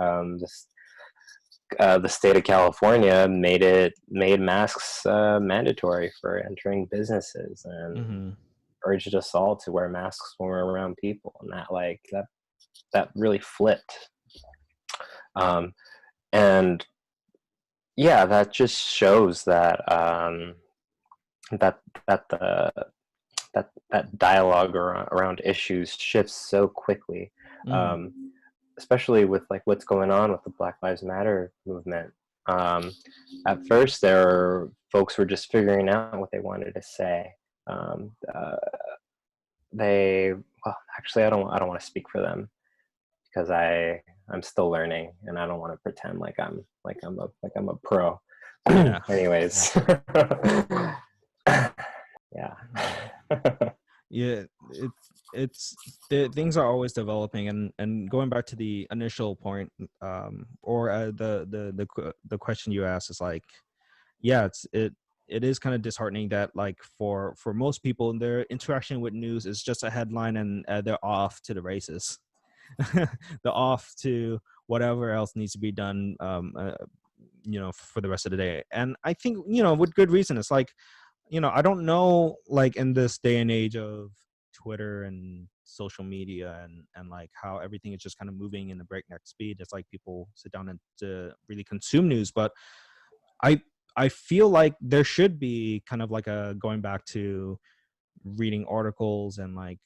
the state of California made masks mandatory for entering businesses and mhm. urged us all to wear masks when we're around people, and that really flipped. Um, and yeah, that just shows that that that the that dialogue around issues shifts so quickly, Mhm. um, especially with like what's going on with the Black Lives Matter movement. Um, at first, folks were just figuring out what they wanted to say. Um, uh, well, actually, I don't want to speak for them because I'm still learning and I don't want to pretend like I'm a pro. Yeah. Yeah. Anyways, yeah. Yeah, it's things are always developing, and going back to the initial point, or the question you asked is like, yeah, it is kind of disheartening that like for most people their interaction with news is just a headline, and they're off to the races. They're off to whatever else needs to be done, you know, for the rest of the day. And I think, you know, with good reason. It's like, you know, I don't know, like in this day and age of Twitter and social media, and like how everything is just kind of moving in a breakneck speed. It's like people sit down and to really consume news. But I I feel like there should be kind of like a going back to reading articles and like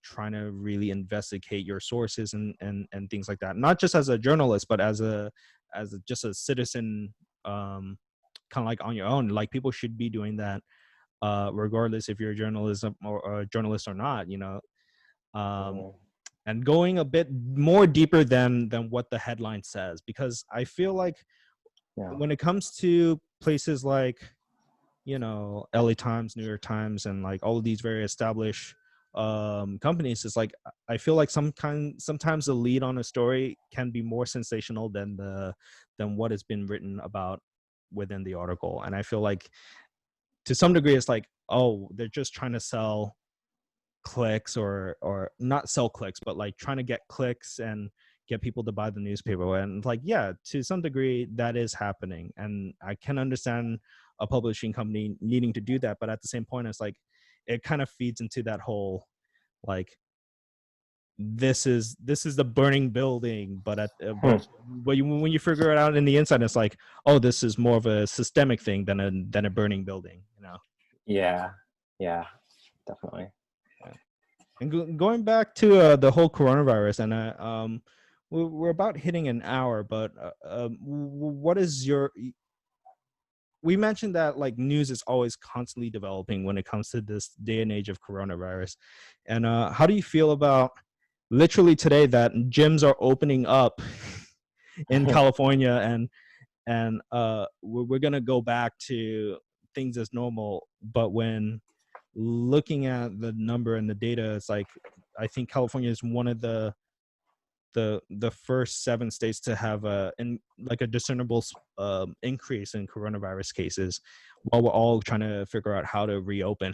trying to really investigate your sources and things like that. Not just as a journalist, but just a citizen, kind of like on your own. Like people should be doing that, regardless if you're a journalist or not. You know, um, Mm, and going a bit more deeper than what the headline says, because I feel like yeah. when it comes to places like, you know, LA Times, New York Times, and like all of these very established companies, it's like I feel like sometimes the lead on a story can be more sensational than what has been written about within the article. And I feel like to some degree it's like, oh, they're just trying to sell clicks, or not sell clicks, but like trying to get clicks and get people to buy the newspaper. And like, yeah, to some degree that is happening, and I can understand a publishing company needing to do that. But at the same point, it's like it kind of feeds into that whole like, this is the burning building, but Hmm. when you figure it out in the inside, it's like, oh, this is more of a systemic thing than a burning building, you know. Yeah, yeah, definitely. And going back to the whole coronavirus, and we're about hitting an hour, but what is your? We mentioned that like news is always constantly developing when it comes to this day and age of coronavirus, and how do you feel about literally today that gyms are opening up in California, and we're gonna go back to things as normal, but when looking at the number and the data, it's like I think California is one of the the first 7 states to have a discernible increase in coronavirus cases, while we're all trying to figure out how to reopen.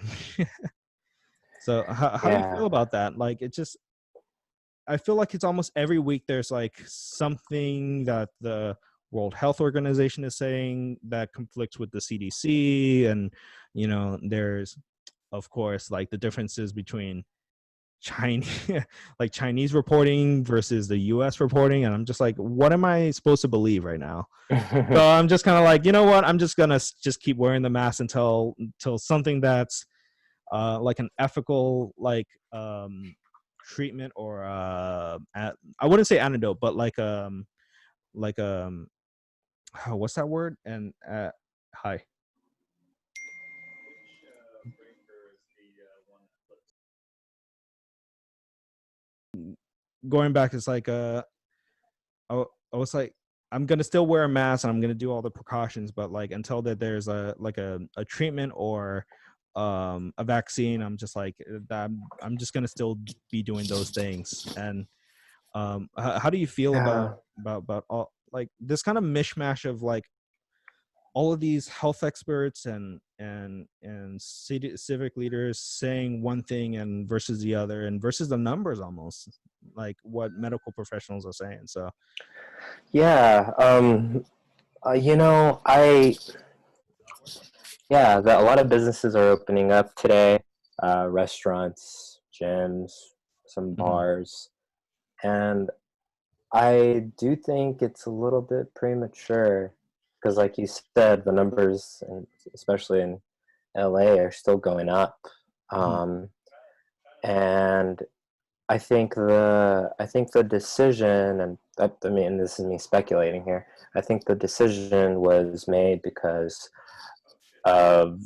So how do you feel Yeah. about that? Like, I feel like it's almost every week there's like something that the World Health Organization is saying that conflicts with the CDC, and there's, of course, like the differences between Chinese like Chinese reporting versus the US reporting, and I'm just like, what am I supposed to believe right now? So I'm just kind of like, you know what? I'm just gonna just keep wearing the mask until something that's like an ethical treatment, or I wouldn't say antidote, but like what's that word? And hi. Going back, it's like I was like, I'm gonna still wear a mask and I'm gonna do all the precautions, but like until that there's a treatment or a vaccine, I'm just like I'm just gonna still be doing those things. And how do you feel Yeah. about all like this kind of mishmash of like all of these health experts and civic leaders saying one thing and versus the other, and versus the numbers, almost like what medical professionals are saying? So Yeah. You know, a lot of businesses are opening up today. Restaurants, gyms, some mhm, bars, and I do think it's a little bit premature because, like you said, the numbers, and especially in LA, are still going up. mhm, Um, and I think the decision, and I mean, this is me speculating here. I think the decision was made because of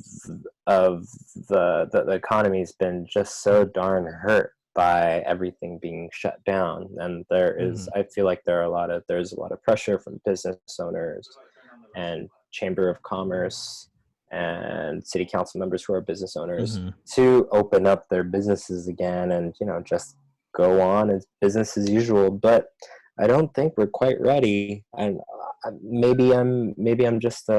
the economy's been just so darn hurt by everything being shut down, and mhm, I feel like there's a lot of pressure from business owners and chamber of commerce and city council members who are business owners mhm. to open up their businesses again, and just go on as business as usual. But I don't think we're quite ready, and maybe I'm just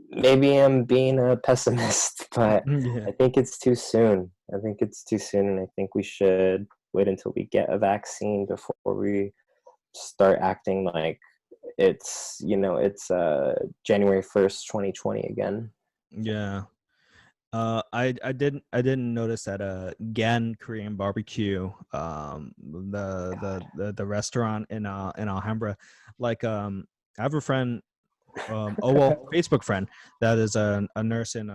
maybe I'm being a pessimist, but Yeah. I think it's too soon. I think it's too soon, and I think we should wait until we get a vaccine before we start acting like it's January 1st, 2020 again. Yeah. I didn't notice that Gan Korean barbecue, the restaurant in Alhambra, like I have a friend, Facebook friend, that is a nurse in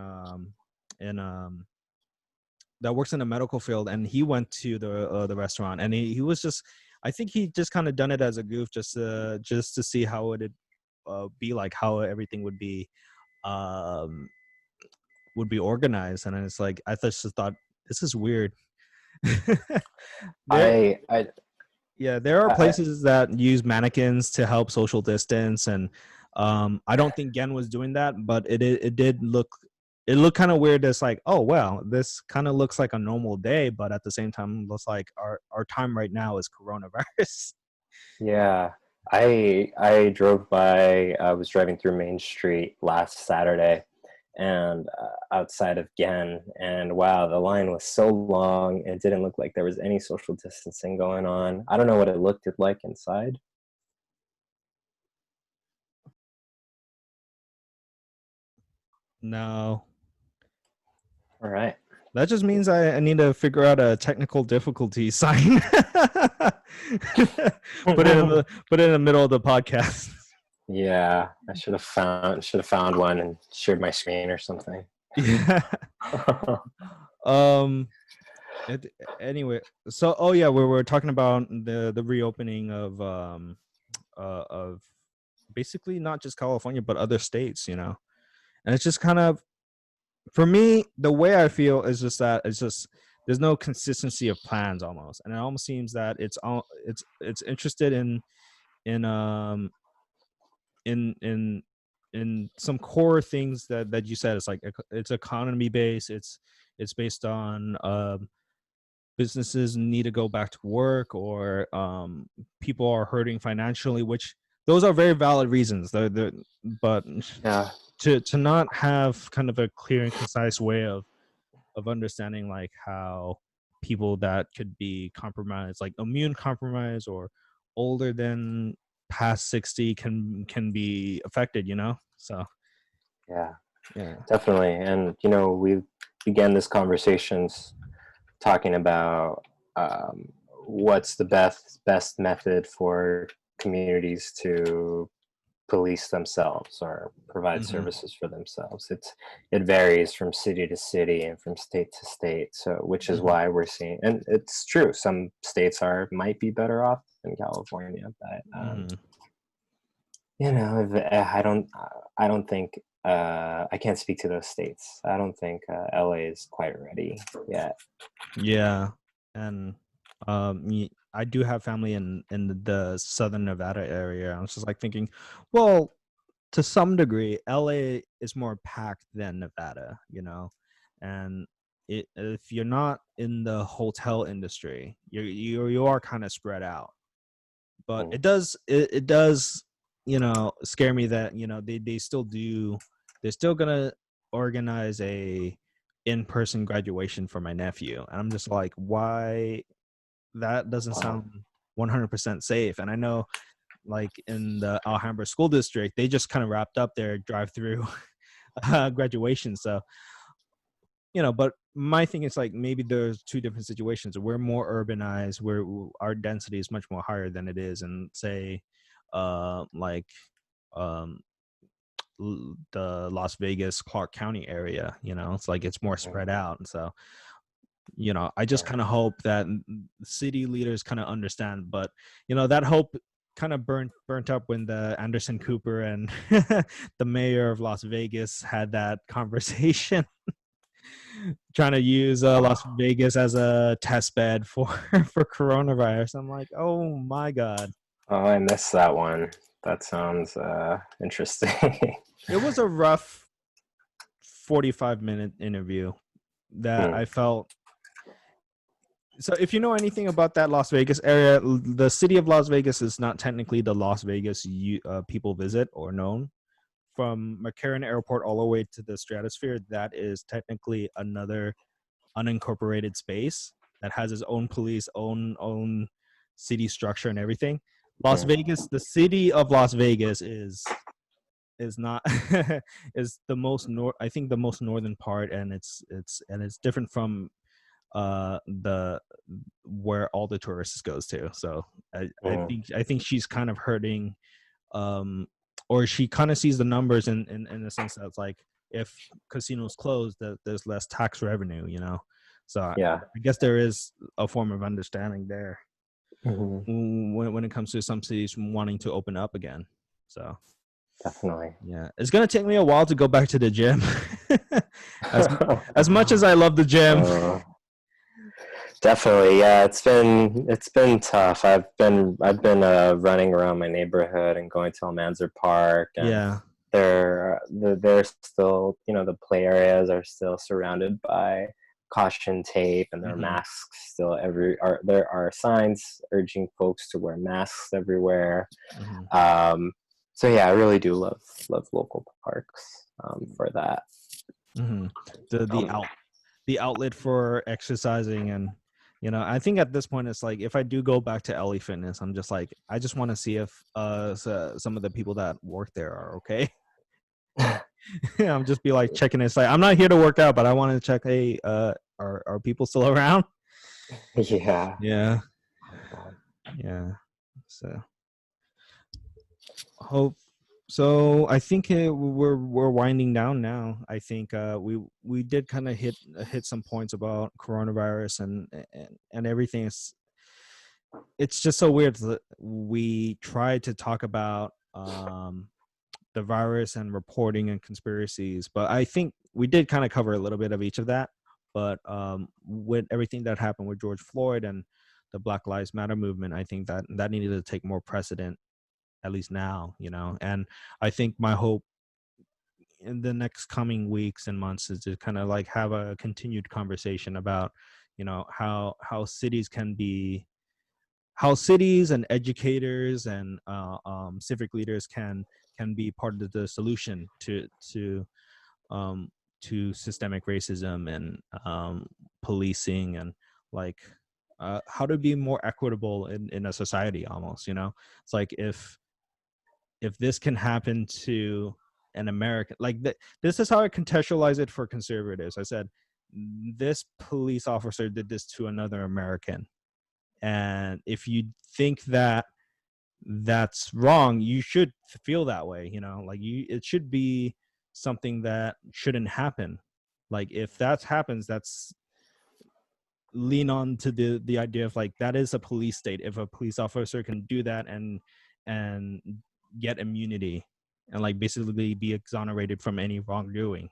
that works in the medical field, and he went to the restaurant, and he was just, I think he just kind of done it as a goof, just to see how it'd be, like how everything um would be organized. And it's like I just thought, this is weird. there I Yeah, there are I places that use mannequins to help social distance, and I don't think Gen was doing that, but it did look, it looked kind of weird. It's like, oh well, this kind of looks like a normal day, but at the same time, it looks like our time right now is coronavirus. Yeah, I drove by. I was driving through Main Street last Saturday, and outside of Gen, and wow, the line was so long. It didn't look like there was any social distancing going on. I don't know what it looked like inside. No, All right. that just means I need to figure out a technical difficulty sign. Put it in the middle of the podcast. Yeah, I should have found one and shared my screen or something. Yeah. Um. It, anyway, so oh yeah, we're talking about the reopening of basically not just California but other states, and it's just kind of, for me, the way I feel is just that it's just there's no consistency of plans almost, and it almost seems that it's interested in in in in some core things that you said. It's like it's economy based. It's based on businesses need to go back to work, or people are hurting financially, which those are very valid reasons. But Yeah. to not have kind of a clear and concise way of understanding like how people that could be compromised, like immune compromised or older than past 60 can be affected, so Yeah, yeah. definitely. And we began this conversations talking about what's the best method for communities to police themselves or provide Hmm. services for themselves. It varies from city to city and from state to state. So which is Hmm. why we're seeing, and it's true, some states might be better off than California, but Hmm. I don't think I can't speak to those states. I don't think LA is quite ready yet. Yeah, and I do have family in the southern Nevada area. I was just like thinking, well, to some degree, LA is more packed than Nevada, and if you're not in the hotel industry, you are kind of spread out. But Mm, it does scare me that they're still gonna organize a in-person graduation for my nephew, and I'm just like, why? That doesn't wow. sound 100% safe. And I know, like in the Alhambra school district, they just kind of wrapped up their drive-through graduation. So but my thing is like, maybe there's two different situations. We're more urbanized, where our density is much more higher than it is in, say, like um the Las Vegas, Clark County area. It's like it's more Mm, spread out. And so I just yeah. kind of hope that city leaders kind of understand. But that hope kind of burnt up when the Anderson Cooper and the mayor of Las Vegas had that conversation, trying to use Oh, Las Vegas as a test bed for for coronavirus. I'm like, oh my god. oh, I missed that one. That sounds interesting. It was a rough 45-minute interview that Hmm, I felt. So if you know anything about that Las Vegas area, the city of Las Vegas is not technically the Las Vegas people visit or known. From McCarran Airport all the way to the stratosphere, that is technically another unincorporated space that has its own police, own city structure and everything. Las hmm, Vegas, the city of Las Vegas is not is the most I think the most northern part, and it's different from the where all the tourists goes to. So hmm, I think she's kind of hurting, um or she kind of sees the numbers in the sense that it's like, if casinos close, that there's less tax revenue, so yeah. I guess there is a form of understanding there Hmm. when it comes to some cities wanting to open up again. So Definitely. yeah, it's gonna take me a while to go back to the gym. as as much as I love the gym. uh, Definitely, yeah. It's been tough. I've been running around my neighborhood and going to Almanzar Park, and Yeah. they're still, the play areas are still surrounded by caution tape, and there are Hmm. masks still there are signs urging folks to wear masks everywhere. Hmm. Um, so yeah, I really do love local parks for that. Hmm. The Um, the outlet for exercising. And I think at this point it's like, if I do go back to LA Fitness, I'm just like, I just want to see if some of the people that work there are okay. I'm just be like checking it. It's like, I'm not here to work out, but I want to check, hey, are people still around? yeah. Yeah. Oh, God. Yeah. So hope. So I think we're winding down now. I think we did kind of hit some points about coronavirus and everything. It's just so weird that we tried to talk about the virus and reporting and conspiracies, but I think we did kind of cover a little bit of each of that. But with everything that happened with George Floyd and the Black Lives Matter movement, I think that needed to take more precedent, at least now. And I think my hope in the next coming weeks and months is to kind of like have a continued conversation about how cities can be, how cities and educators and civic leaders can be part of the solution um, to systemic racism and policing, and like how to be more equitable in a society almost. It's like if this can happen to an American, like this is how I contextualize it for conservatives. I said, this police officer did this to another American. And if you think that that's wrong, you should feel that way, like it should be something that shouldn't happen. Like if that happens, that's lean on to the idea of like, that is a police state. If a police officer can do that and get immunity and like basically be exonerated from any wrongdoing,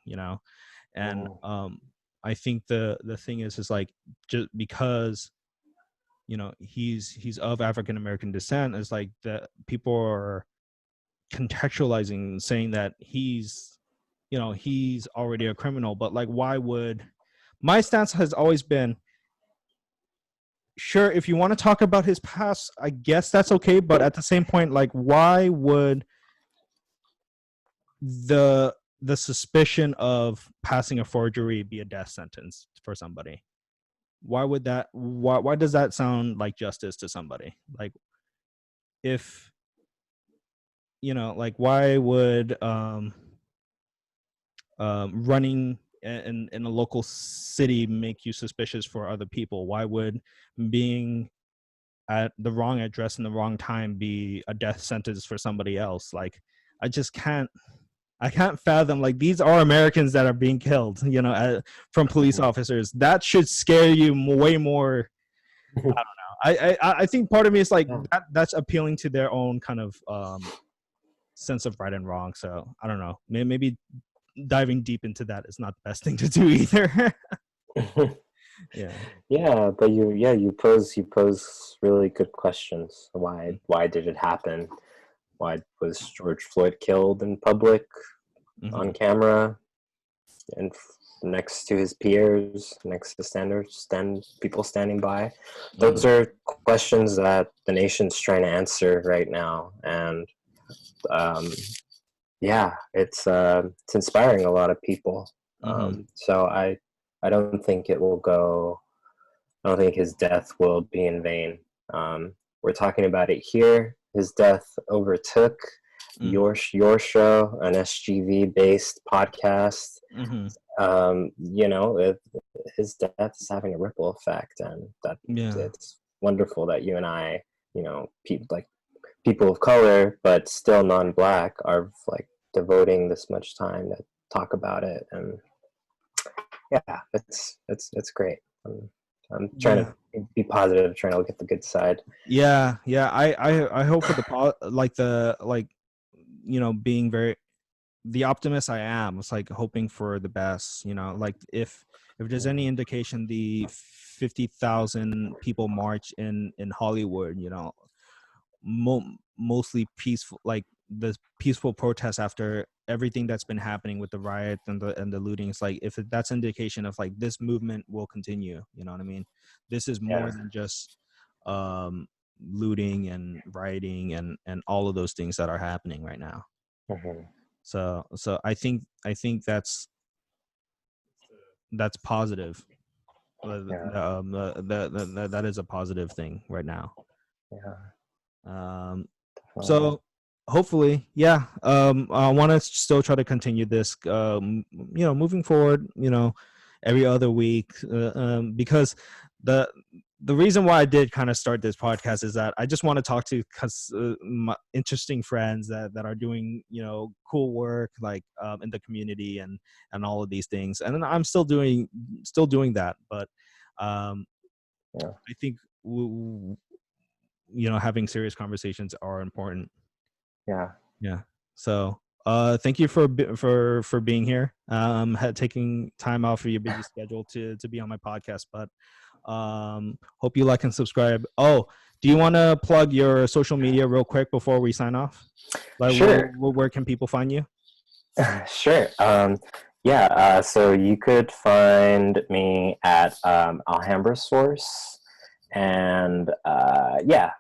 and I think the thing is like, just because he's of African American descent, is like that people are contextualizing, saying that he's already a criminal. But like, why would, my stance has always been, sure, if you want to talk about his past, I guess that's okay, but at the same point, like, why would the suspicion of passing a forgery be a death sentence for somebody? Why would that, why does that sound like justice to somebody? Like, if like, why would running in a local city make you suspicious for other people? Why would being at the wrong address in the wrong time be a death sentence for somebody else? Like, I can't fathom, like, these are Americans that are being killed, from police officers. That should scare you way more. I don't know. I think part of me is like, that's appealing to their own kind of sense of right and wrong. So I don't know. Maybe diving deep into that is not the best thing to do either. Yeah, but you pose really good questions. Why did it happen? Why was George Floyd killed in public, on camera, and next to his peers, next to people standing by? Those are questions that the nation's trying to answer right now, and it's inspiring a lot of people. So I don't think it will go. I don't think his death will be in vain. We're talking about it here. His death overtook your show, an SGV based podcast. His death is having a ripple effect, and it's wonderful that you and I, people of color but still non-black, are like devoting this much time to talk about it. And it's great. I'm trying to be positive, trying to look at the good side. I hope for being very the optimist I am. It's like hoping for the best, like if there's any indication, the 50,000 people march in Hollywood, mostly peaceful, like the peaceful protests after everything that's been happening with the riots and the looting. It's like, if that's indication of like, this movement will continue, you know what I mean? This is more than just looting and rioting and all of those things that are happening right now. So I think that's positive. That is a positive thing right now. So hopefully, I want to still try to continue this, moving forward, every other week, because the reason why I did kind of start this podcast is that I just want to talk to my interesting friends that are doing, cool work, like in the community and all of these things. And then I'm still doing that, but I think having serious conversations are important. So thank you for being here, taking time off of your busy schedule to be on my podcast. But hope you like and subscribe. Oh, do you want to plug your social media real quick before we sign off? Like, sure. Where can people find you? Sure. Yeah, so you could find me at Alhambra Source, and yeah,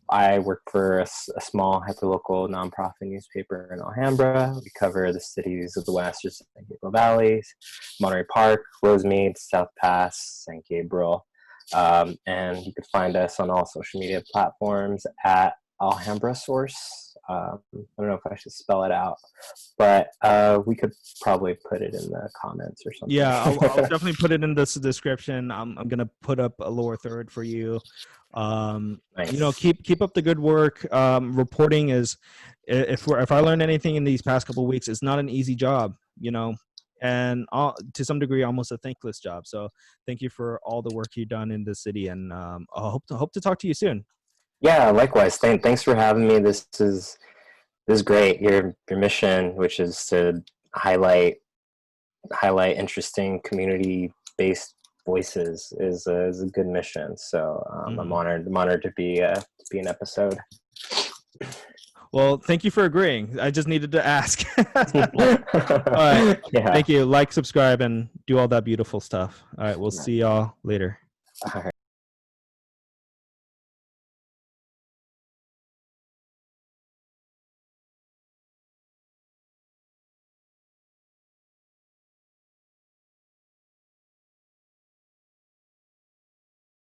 I work for a small hyperlocal nonprofit newspaper in Alhambra. We cover the cities of the Western San Gabriel Valley, Monterey Park, Rosemead, South Pass, San Gabriel. And you could find us on all social media platforms at Alhambra Source. I don't know if I should spell it out, but we could probably put it in the comments or something. Yeah, I'll definitely put it in this description. I'm gonna put up a lower third for you. Nice. You know, keep up the good work. Reporting is, if I learned anything in these past couple of weeks, it's not an easy job. You know, and to some degree, almost a thankless job. So thank you for all the work you've done in the city, and I hope to talk to you soon. Yeah, likewise. Thanks for having me. This is great. Your mission, which is to highlight interesting community based voices, is a good mission. So I'm honored to be an episode. Well, thank you for agreeing. I just needed to ask. All right. Yeah. Thank you. Like, subscribe, and do all that beautiful stuff. All right. We'll see y'all later. All right.